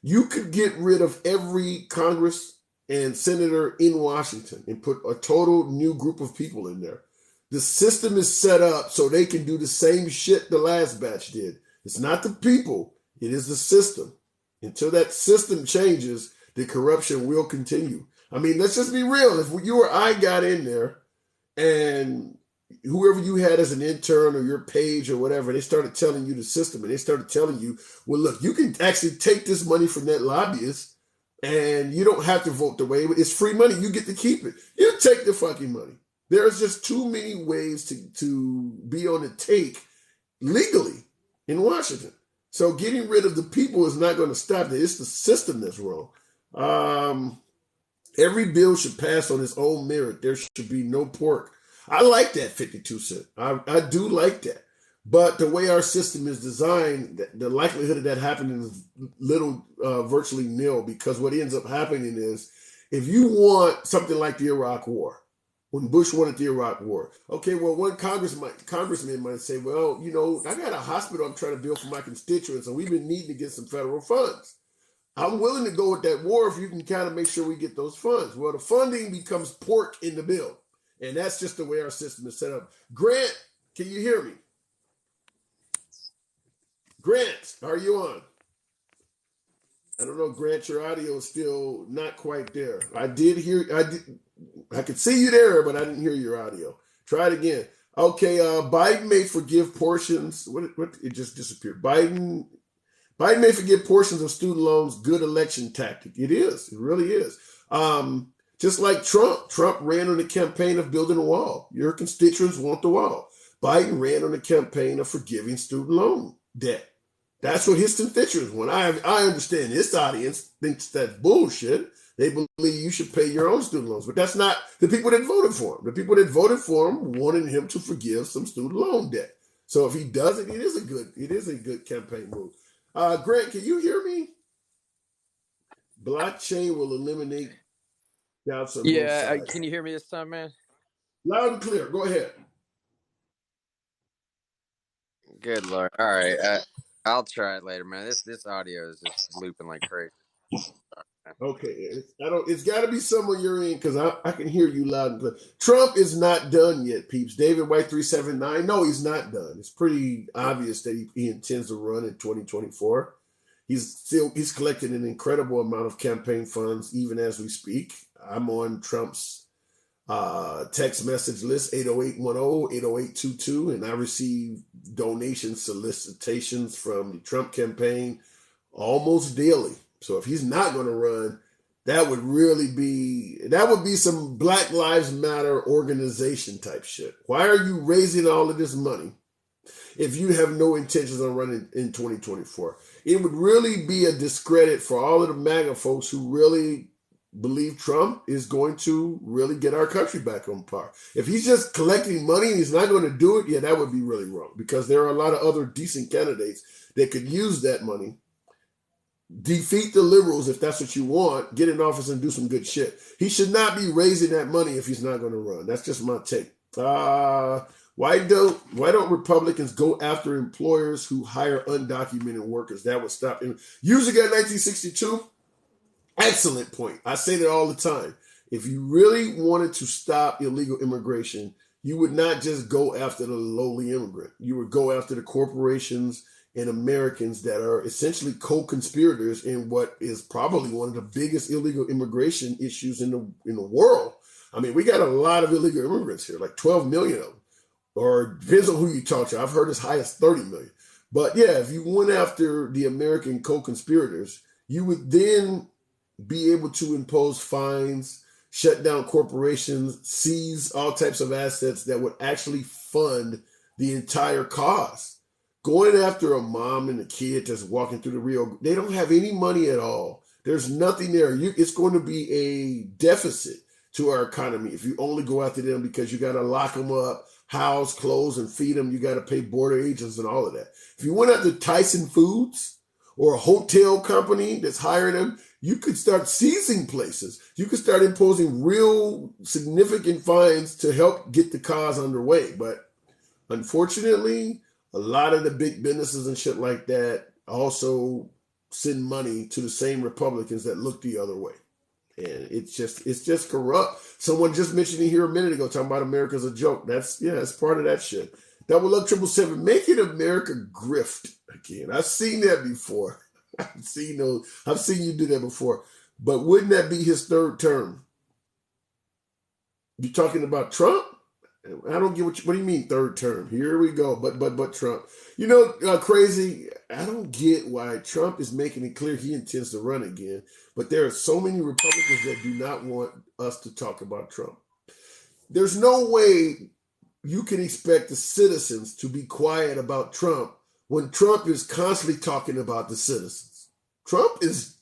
You could get rid of every Congress and senator in Washington and put a total new group of people in there. The system is set up so they can do the same shit the last batch did. It's not the people. It is the system. Until that system changes, the corruption will continue. I mean, let's just be real. If you or I got in there and whoever you had as an intern or your page or whatever, they started telling you the system and they started telling you, well, look, you can actually take this money from that lobbyist and you don't have to vote the way it's free money. You get to keep it. You take the fucking money. There's just too many ways to be on the take legally in Washington. So getting rid of the people is not going to stop it. It's the system that's wrong. Every bill should pass on its own merit. There should be no pork. I like that 52 cent. I do like that. But the way our system is designed, the likelihood of that happening is virtually nil, because what ends up happening is, if you want something like the Iraq War, when Bush wanted the Iraq War, okay, well, one congressman might say, well, I got a hospital I'm trying to build for my constituents, and we've been needing to get some federal funds. I'm willing to go with that war if you can kind of make sure we get those funds. Well, the funding becomes pork in the bill. And that's just the way our system is set up. Grant, can you hear me? Grant, are you on? I don't know, Grant, your audio is still not quite there. I could see you there, but I didn't hear your audio. Try it again. Okay, Biden may forgive portions. What? It just disappeared. Biden may forgive portions of student loans. Good election tactic. It is. It really is. Just like Trump. Trump ran on the campaign of building a wall. Your constituents want the wall. Biden ran on the campaign of forgiving student loan debt. That's what his constituents want. I understand this audience thinks that's bullshit. They believe you should pay your own student loans, but that's not the people that voted for him. The people that voted for him wanted him to forgive some student loan debt. So if he does it, it is a good campaign move. Grant, can you hear me? Blockchain will eliminate doubts on both sides. Can you hear me this time, man? Loud and clear. Go ahead. Good Lord. All right. I'll try it later, man. This audio is just looping like crazy. Okay, it's got to be somewhere you're in, because I can hear you loud and clear. Trump is not done yet, peeps. David White 379. No, he's not done. It's pretty obvious that he intends to run in 2024. He's collected an incredible amount of campaign funds even as we speak. I'm on Trump's text message list, 80810, 80822, and I receive donation solicitations from the Trump campaign almost daily. So if he's not going to run, that would be some Black Lives Matter organization type shit. Why are you raising all of this money if you have no intentions on running in 2024? It would really be a discredit for all of the MAGA folks who really believe Trump is going to really get our country back on par. If he's just collecting money and he's not going to do it, that would be really wrong, because there are a lot of other decent candidates that could use that money. Defeat the liberals if that's what you want. Get in office and do some good shit. He should not be raising that money if he's not going to run. That's just my take. Why don't Republicans go after employers who hire undocumented workers? That would stop him. Using at 1962. Excellent point. I say that all the time. If you really wanted to stop illegal immigration, you would not just go after the lowly immigrant. You would go after the corporations and Americans that are essentially co-conspirators in what is probably one of the biggest illegal immigration issues in the world. I mean, we got a lot of illegal immigrants here, like 12 million of them, or depends on who you talk to. I've heard as high as 30 million. But yeah, if you went after the American co-conspirators, you would then be able to impose fines, shut down corporations, seize all types of assets that would actually fund the entire cause. Going after a mom and a kid that's walking through the Rio, they don't have any money at all. There's nothing there. It's going to be a deficit to our economy if you only go after them, because you got to lock them up, house, clothes, and feed them. You got to pay border agents and all of that. If you went after Tyson Foods or a hotel company that's hiring them, you could start seizing places. You could start imposing real significant fines to help get the cause underway. But unfortunately, a lot of the big businesses and shit like that also send money to the same Republicans that look the other way. And it's just corrupt. Someone just mentioned it here a minute ago, talking about America's a joke. That's part of that shit. Double up 777, making America grift again. I've seen that before. I've seen you do that before. But wouldn't that be his third term? You talking about Trump? I don't get what do you mean third term? Here we go. But Trump. Crazy. I don't get why Trump is making it clear he intends to run again. But there are so many Republicans that do not want us to talk about Trump. there's no way you can expect the citizens to be quiet about Trump when Trump is constantly talking about the citizens. Trump is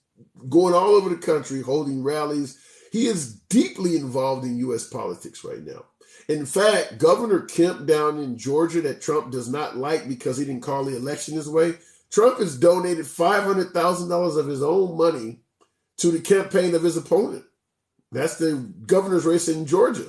going all over the country holding rallies. He is deeply involved in U.S. politics right now. In fact, Governor Kemp down in Georgia, that Trump does not like because he didn't call the election his way, Trump has donated $500,000 of his own money to the campaign of his opponent. That's the governor's race in Georgia.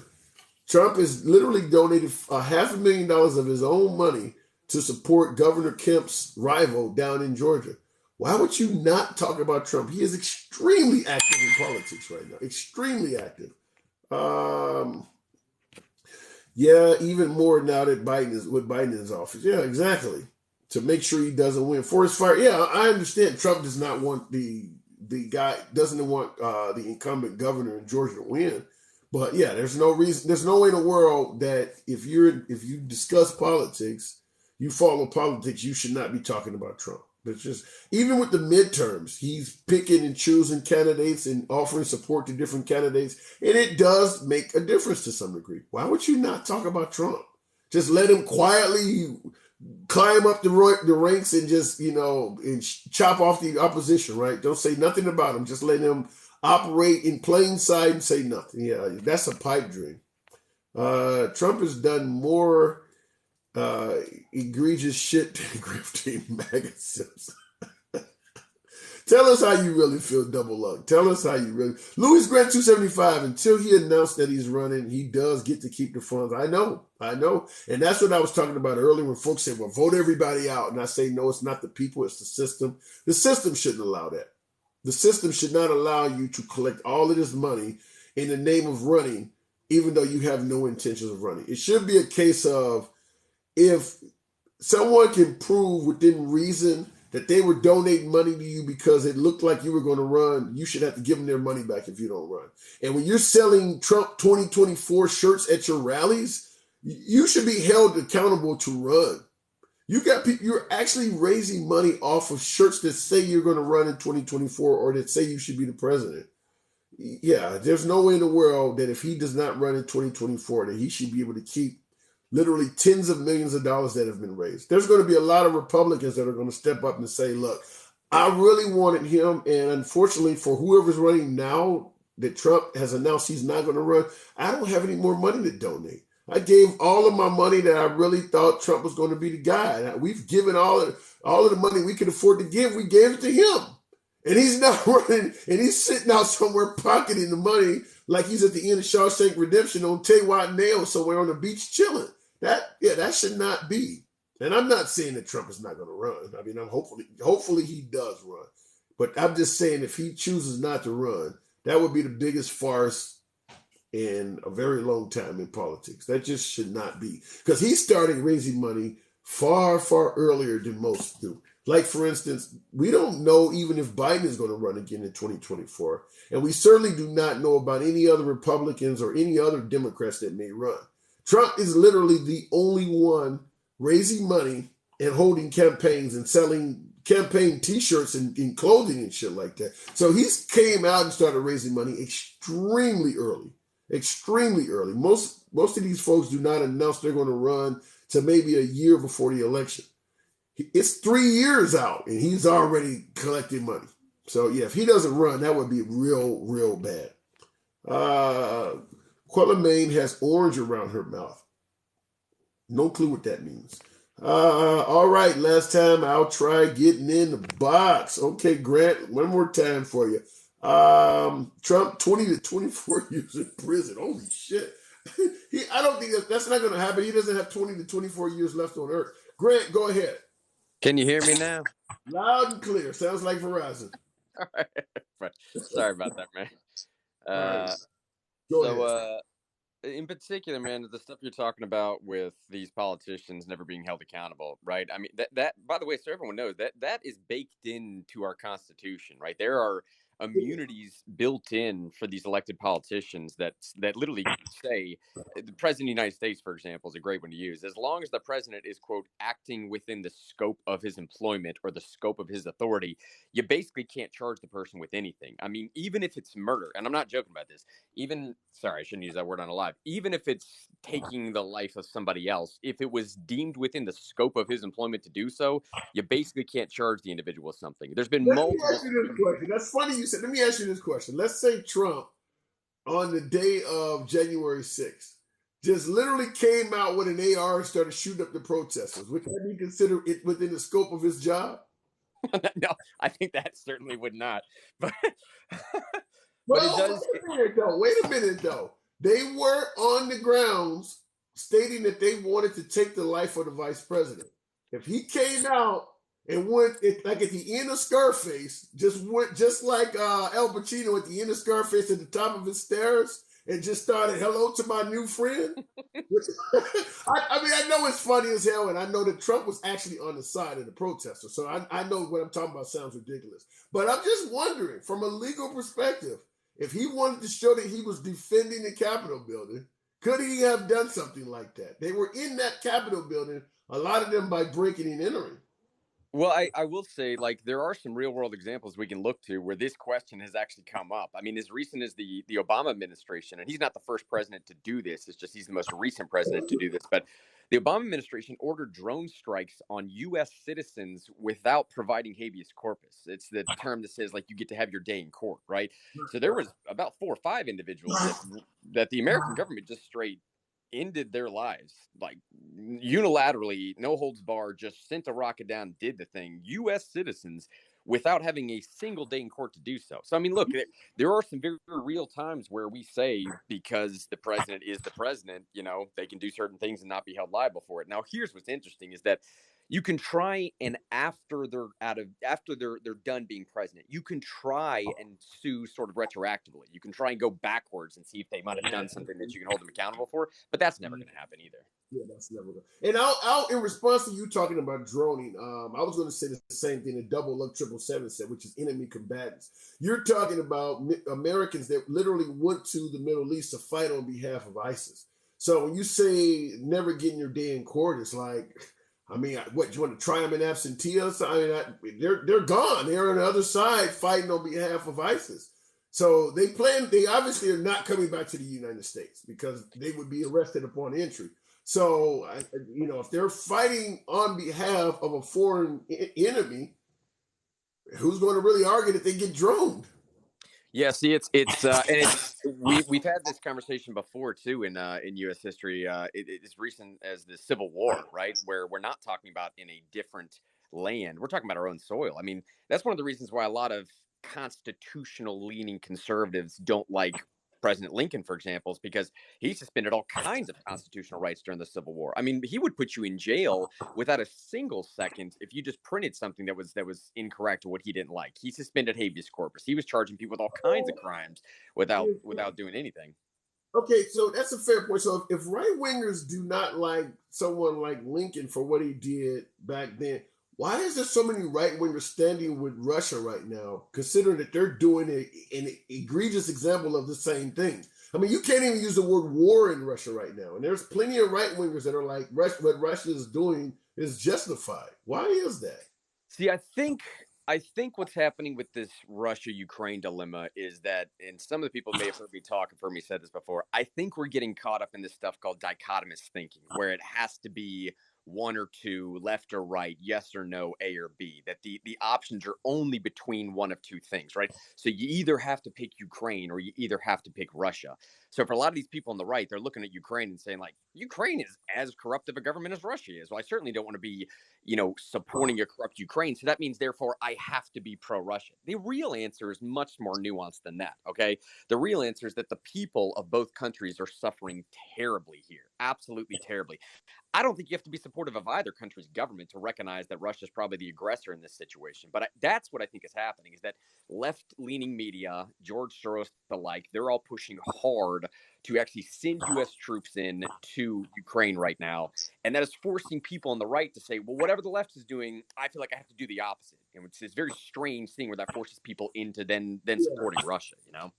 Trump has literally donated $500,000 of his own money to support Governor Kemp's rival down in Georgia. Why would you not talk about Trump? He is extremely active in politics right now. Extremely active. Yeah, even more now that Biden is in his office. Yeah, exactly. To make sure he doesn't win. Forest fire. Yeah, I understand. Trump does not want the guy, doesn't want the incumbent governor in Georgia to win. But yeah, there's no reason, there's no way in the world that if you discuss politics, you follow politics, you should not be talking about Trump. It's just, even with the midterms, he's picking and choosing candidates and offering support to different candidates. And it does make a difference to some degree. Why would you not talk about Trump? Just let him quietly climb up the ranks and just, and chop off the opposition, right? Don't say nothing about him. Just let him operate in plain sight and say nothing. Yeah, that's a pipe dream. Trump has done more egregious shit than grifting magazines. Tell us how you really feel, Double Luck. Tell us how you really... Louis Grant 275, until he announced that he's running, he does get to keep the funds. I know. And that's what I was talking about earlier when folks said, well, vote everybody out. And I say, no, it's not the people, it's the system. The system shouldn't allow that. The system should not allow you to collect all of this money in the name of running, even though you have no intentions of running. It should be a case of, if someone can prove within reason that they were donating money to you because it looked like you were going to run, you should have to give them their money back if you don't run. And when you're selling Trump 2024 shirts at your rallies, you should be held accountable to run. You got people, you're actually raising money off of shirts that say you're going to run in 2024 or that say you should be the president. Yeah, there's no way in the world that if he does not run in 2024 that he should be able to keep literally tens of millions of dollars that have been raised. There's going to be a lot of Republicans that are going to step up and say, look, I really wanted him. And unfortunately for whoever's running now that Trump has announced he's not going to run, I don't have any more money to donate. I gave all of my money that I really thought Trump was going to be the guy. We've given all of the money we could afford to give. We gave it to him. And he's not running, and he's sitting out somewhere pocketing the money like he's at the end of Shawshank Redemption on Tay White Nail somewhere on the beach chilling. That should not be. And I'm not saying that Trump is not going to run. I mean, hopefully he does run. But I'm just saying if he chooses not to run, that would be the biggest farce in a very long time in politics. That just should not be. Because he started raising money far, far earlier than most do. Like, for instance, we don't know even if Biden is going to run again in 2024. And we certainly do not know about any other Republicans or any other Democrats that may run. Trump is literally the only one raising money and holding campaigns and selling campaign T-shirts and clothing and shit like that. So he came out and started raising money extremely early. Extremely early. Most of these folks do not announce they're going to run to maybe a year before the election. It's 3 years out and he's already collecting money. So yeah, if he doesn't run, that would be real, real bad. Quella has orange around her mouth. No clue what that means. All right, last time I'll try getting in the box. Okay, Grant, one more time for you. Trump 20 to 24 years in prison. Holy shit. I don't think that's not going to happen. He doesn't have 20 to 24 years left on earth. Grant, go ahead. Can you hear me now? Loud and clear. Sounds like Verizon. All right. Sorry about that, man. Right. In particular, man, the stuff you're talking about with these politicians never being held accountable, right? I mean, that by the way, so everyone knows that is baked into our Constitution, right? There are immunities built in for these elected politicians that literally say the president of the United States, for example, is a great one to use. As long as the president is, quote, acting within the scope of his employment or the scope of his authority, you basically can't charge the person with anything. I mean, even if it's murder, and I'm not joking about this, sorry, I shouldn't use that word on a live, even if it's taking the life of somebody else, if it was deemed within the scope of his employment to do so, you basically can't charge the individual with something. There's been Let me multiple. ask you this question. That's funny you said. Let me ask you this question. Let's say Trump, on the day of January 6th, just literally came out with an AR and started shooting up the protesters. Would that be considered it within the scope of his job? No, I think that certainly would not. But Well, it does. Wait a minute, though. They were on the grounds stating that they wanted to take the life of the vice president. If he came out and went like at the end of Scarface, just like Al Pacino at the end of Scarface at the top of his stairs and just started, "Hello to my new friend." I mean, I know it's funny as hell, and I know that Trump was actually on the side of the protesters, so I know what I'm talking about sounds ridiculous. But I'm just wondering, from a legal perspective, if he wanted to show that he was defending the Capitol building, could he have done something like that? They were in that Capitol building, a lot of them by breaking and entering. Well, I will say, like, there are some real world examples we can look to where this question has actually come up. I mean, as recent as the Obama administration, and he's not the first president to do this, it's just he's the most recent president to do this. But the Obama administration ordered drone strikes on U.S. citizens without providing habeas corpus. It's the term that says, like, you get to have your day in court, right? So there was about 4 or 5 individuals that the American government just straight ended their lives, like unilaterally, no holds barred, just sent a rocket down, did the thing, U.S. citizens, without having a single day in court to do so. So, I mean, look, there are some very real times where we say, because the president is the president, you know, they can do certain things and not be held liable for it. Now, here's what's interesting is that you can try, and after they're done being president, you can try and sue sort of retroactively. You can try and go backwards and see if they might have done something that you can hold them accountable for, but that's never going to happen either. Yeah, that's never going to. And I'll in response to you talking about droning, I was going to say the same thing that Double Up 777 said, which is enemy combatants. You're talking about Americans that literally went to the Middle East to fight on behalf of ISIS. So when you say never getting your day in court, it's like, I mean, what, you want to try them in absentia? I mean, they're gone. They're on the other side fighting on behalf of ISIS. So they obviously are not coming back to the United States because they would be arrested upon entry. So, you know, if they're fighting on behalf of a foreign enemy, who's going to really argue that they get droned? Yeah, see, we've had this conversation before too in U.S. history. It's recent as the Civil War, right? Where we're not talking about in a different land. We're talking about our own soil. I mean, that's one of the reasons why a lot of constitutional leaning conservatives don't like President Lincoln, for example, is because he suspended all kinds of constitutional rights during the Civil War. I mean, he would put you in jail without a single second if you just printed something that was incorrect or what he didn't like. He suspended habeas corpus. He was charging people with all kinds of crimes without doing anything. Okay, so that's a fair point. So if right wingers do not like someone like Lincoln for what he did back then, why is there so many right wingers standing with Russia right now, considering that they're doing an egregious example of the same thing? I mean, you can't even use the word war in Russia right now. And there's plenty of right wingers that are like, what Russia is doing is justified. Why is that? See, I think what's happening with this Russia-Ukraine dilemma is that, and some of the people may have heard me talk, have heard me said this before, I think we're getting caught up in this stuff called dichotomous thinking, where it has to be one or two, left or right, yes or no, A or B, that the options are only between one of two things, right? So you either have to pick Ukraine or you either have to pick Russia. So for a lot of these people on the right, they're looking at Ukraine and saying, like, Ukraine is as corrupt of a government as Russia is. Well, I certainly don't want to be, supporting a corrupt Ukraine. So that means, therefore, I have to be pro-Russian. The real answer is much more nuanced than that, okay? The real answer is that the people of both countries are suffering terribly here, absolutely terribly. I don't think you have to be supportive of either country's government to recognize that Russia is probably the aggressor in this situation. But that's what I think is happening, is that left-leaning media, George Soros alike, they're all pushing hard afford to actually send U.S. troops in to Ukraine right now. And that is forcing people on the right to say, well, whatever the left is doing, I feel like I have to do the opposite. And it's this very strange thing where that forces people into then supporting Russia, you know?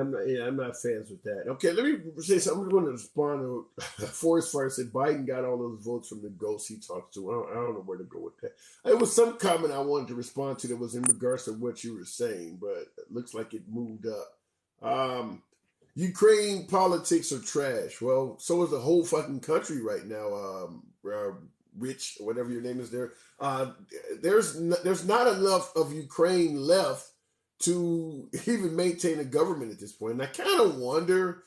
I'm not fans with that. Okay, let me say something. I'm going to respond to Forrest Fire said Biden got all those votes from the ghosts he talks to. I don't know where to go with that. It was some comment I wanted to respond to that was in regards to what you were saying, but it looks like it moved up. Ukraine politics are trash. Well, so is the whole fucking country right now. Rich, whatever your name is there. There's not enough of Ukraine left to even maintain a government at this point. And I kind of wonder,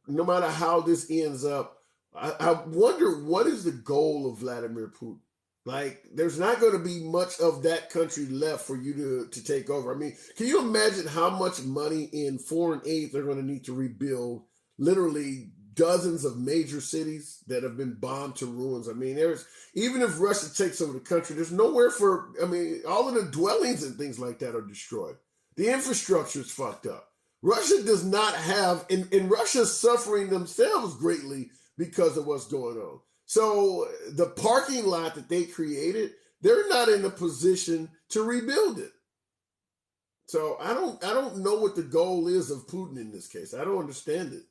no matter how this ends up, I wonder what is the goal of Vladimir Putin? Like, there's not going to be much of that country left for you to take over. I mean, can you imagine how much money in foreign aid they're going to need to rebuild literally dozens of major cities that have been bombed to ruins? I mean, even if Russia takes over the country, there's nowhere all of the dwellings and things like that are destroyed. The infrastructure is fucked up. Russia does not have, and Russia's suffering themselves greatly because of what's going on. So the parking lot that they created, they're not in a position to rebuild it. So I don't know what the goal is of Putin in this case. I don't understand it.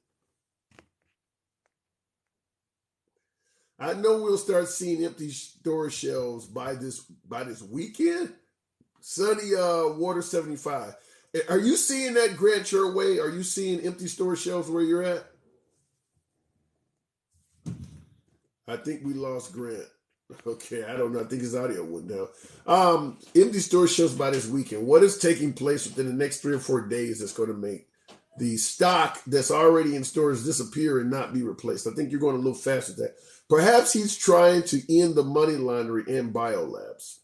I know we'll start seeing empty storage shelves by this weekend. Sunny Water 75. Are you seeing that, Grant, your way? Are you seeing empty storage shelves where you're at? I think we lost Grant. Okay, I don't know. I think his audio went down. Empty storage shelves by this weekend. What is taking place within the next 3 or 4 days that's going to make the stock that's already in stores disappear and not be replaced? I think you're going a little fast with that. Perhaps he's trying to end the money laundering and biolabs.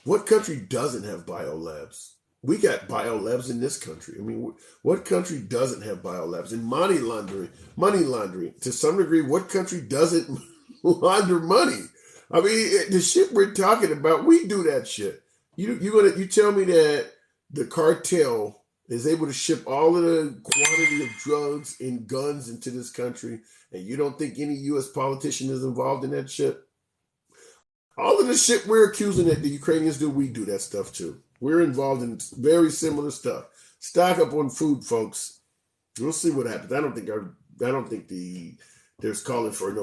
What country doesn't have biolabs? We got biolabs in this country. I mean, what country doesn't have biolabs? And money laundering, to some degree, what country doesn't launder money? I mean, the shit we're talking about, we do that shit. You tell me that the cartel is able to ship all of the quantity of drugs and guns into this country, and you don't think any U.S. politician is involved in that shit? All of the shit we're accusing that the Ukrainians do, we do that stuff too. We're involved in very similar stuff. Stock up on food, folks. We'll see what happens. I don't think there's calling for I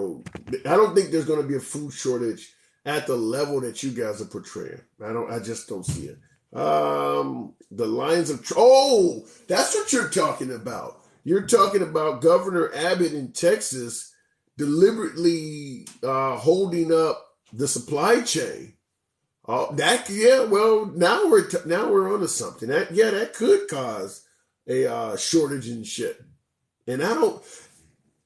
don't think there's going to be a food shortage at the level that you guys are portraying. I just don't see it. The lines of that's what you're talking about. You're talking about Governor Abbott in Texas deliberately holding up the supply chain. Now we're onto something. That could cause a shortage in shit. And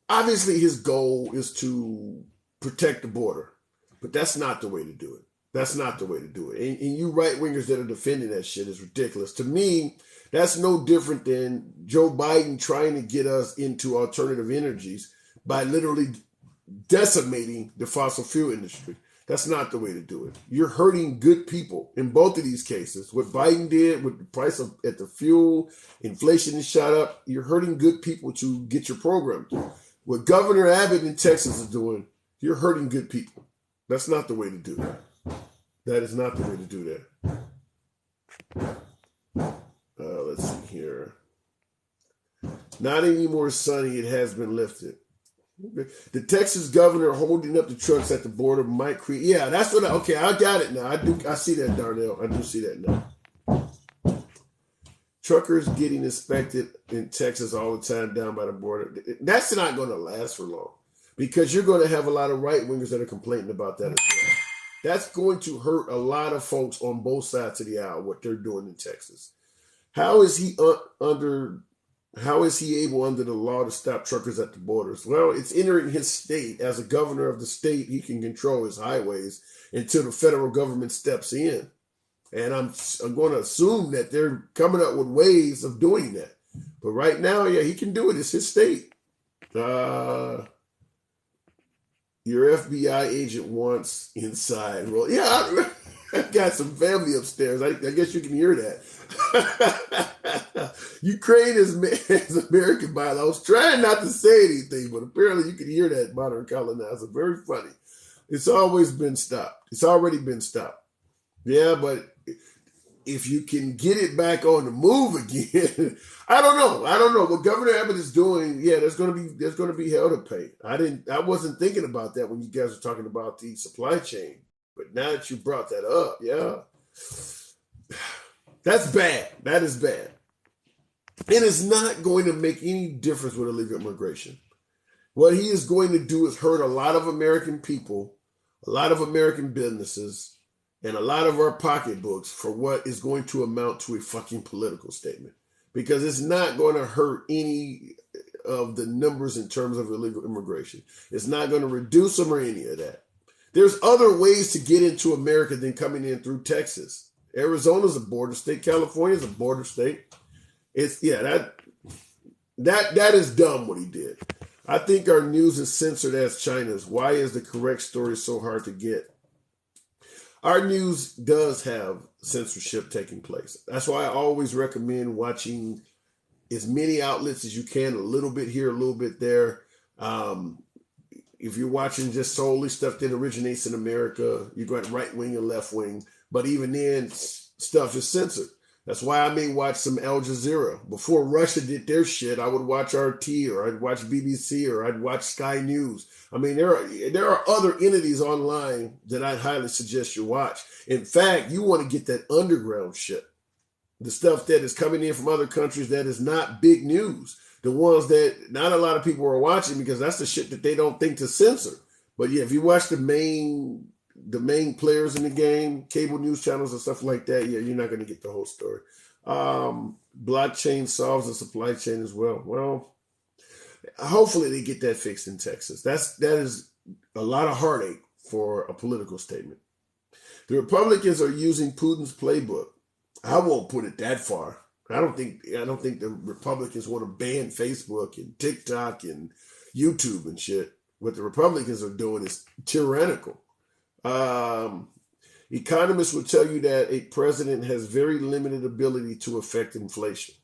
obviously his goal is to protect the border, but that's not the way to do it. That's not the way to do it. And you right-wingers that are defending that shit is ridiculous. To me, that's no different than Joe Biden trying to get us into alternative energies by literally decimating the fossil fuel industry. That's not the way to do it. You're hurting good people in both of these cases. What Biden did with the price at the fuel, inflation is shot up. You're hurting good people to get your program through. What Governor Abbott in Texas is doing, you're hurting good people. That's not the way to do it. That is not the way to do that. Let's see here. Not anymore sunny. It has been lifted. The Texas governor holding up the trucks at the border might create. Yeah, that's what. Okay, I got it now. I see that, Darnell. I do see that now. Truckers getting inspected in Texas all the time down by the border. That's not going to last for long because you're going to have a lot of right wingers that are complaining about that as well. That's going to hurt a lot of folks on both sides of the aisle. What they're doing in Texas. How is he able under the law to stop truckers at the borders? Well, it's entering his state. As a governor of the state, he can control his highways until the federal government steps in. And I'm going to assume that they're coming up with ways of doing that. But right now, yeah, he can do it. It's his state. Your FBI agent wants inside. Well, yeah, I've got some family upstairs. I guess you can hear that. Ukraine is American by law. I was trying not to say anything, but apparently you can hear that modern colonizer. Very funny. It's always been stopped. It's already been stopped. Yeah, but if you can get it back on the move again, I don't know what Governor Abbott is doing. Yeah, there's going to be hell to pay. I wasn't thinking about that when you guys were talking about the supply chain, but now that you brought that up, yeah, that's bad. That is bad. And it's not going to make any difference with illegal immigration. What he is going to do is hurt a lot of American people, a lot of American businesses, and a lot of our pocketbooks for what is going to amount to a fucking political statement. Because it's not going to hurt any of the numbers in terms of illegal immigration. It's not going to reduce them or any of that. There's other ways to get into America than coming in through Texas. Arizona's a border state. California's a border state. That is dumb what he did. I think our news is censored as China's. Why is the correct story so hard to get? Our news does have censorship taking place. That's why I always recommend watching as many outlets as you can, a little bit here, a little bit there. If you're watching just solely stuff that originates in America, you got right wing and left wing. But even then, stuff is censored. That's why I may watch some Al Jazeera. Before Russia did their shit, I would watch RT or I'd watch BBC or I'd watch Sky News. I mean, there are other entities online that I'd highly suggest you watch. In fact, you want to get that underground shit. The stuff that is coming in from other countries that is not big news. The ones that not a lot of people are watching because that's the shit that they don't think to censor. But yeah, if you watch the main players in the game, cable news channels and stuff like that, yeah, you're not going to get the whole story. Blockchain solves the supply chain as well. Well, hopefully they get that fixed in Texas. That is a lot of heartache for a political statement. The Republicans are using Putin's playbook. I won't put it that far. I don't think the Republicans want to ban Facebook and TikTok and YouTube and shit. What the Republicans are doing is tyrannical. Economists will tell you that a president has very limited ability to affect inflation.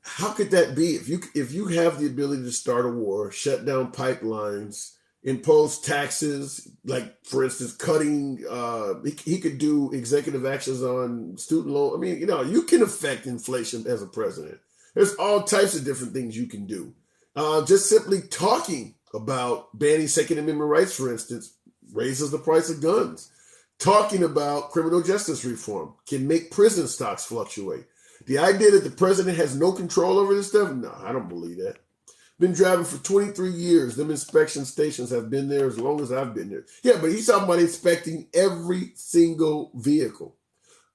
How could that be? If you have the ability to start a war, shut down pipelines, impose taxes, like for instance, cutting, he could do executive actions on student loan. I mean, you can affect inflation as a president. There's all types of different things you can do. Just simply talking about banning Second Amendment rights, for instance, raises the price of guns. Talking about criminal justice reform can make prison stocks fluctuate. The idea that the president has no control over this stuff, no, I don't believe that. Been driving for 23 years. Them inspection stations have been there as long as I've been there. Yeah, but he's talking about inspecting every single vehicle.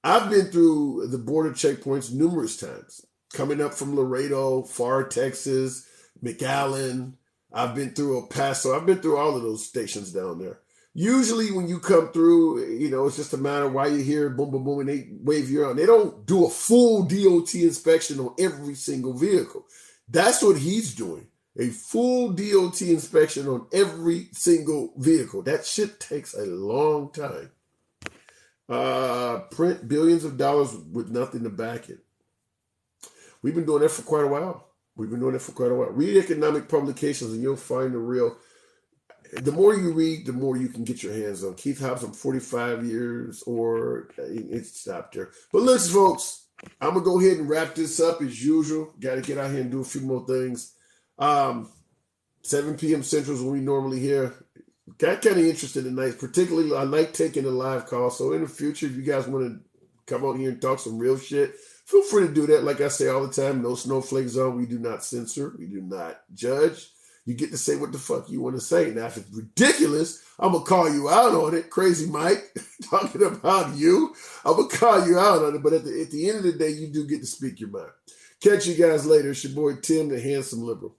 I've been through the border checkpoints numerous times. Coming up from Laredo, Far, Texas, McAllen. I've been through El Paso. I've been through all of those stations down there. Usually when you come through, it's just a matter of why you hear boom, boom, boom, and they wave you on. They don't do a full DOT inspection on every single vehicle. That's what he's doing. A full DOT inspection on every single vehicle. That shit takes a long time. Print billions of dollars with nothing to back it. We've been doing that for quite a while. Read economic publications and you'll find the real. The more you read, the more you can get your hands on. Keith Hobson, 45 years, or it stopped there. But listen, folks, I'm going to go ahead and wrap this up as usual. Got to get out here and do a few more things. 7 p.m. Central is when we normally hear. Got kind of interested tonight. Particularly, I like taking a live call. So in the future, if you guys want to come on here and talk some real shit, feel free to do that. Like I say all the time, no snowflake zone. We do not censor. We do not judge. You get to say what the fuck you want to say. Now, if it's ridiculous, I'm going to call you out on it. Crazy Mike, talking about you. I'm going to call you out on it. But at the end of the day, you do get to speak your mind. Catch you guys later. It's your boy Tim, the Handsome Liberal.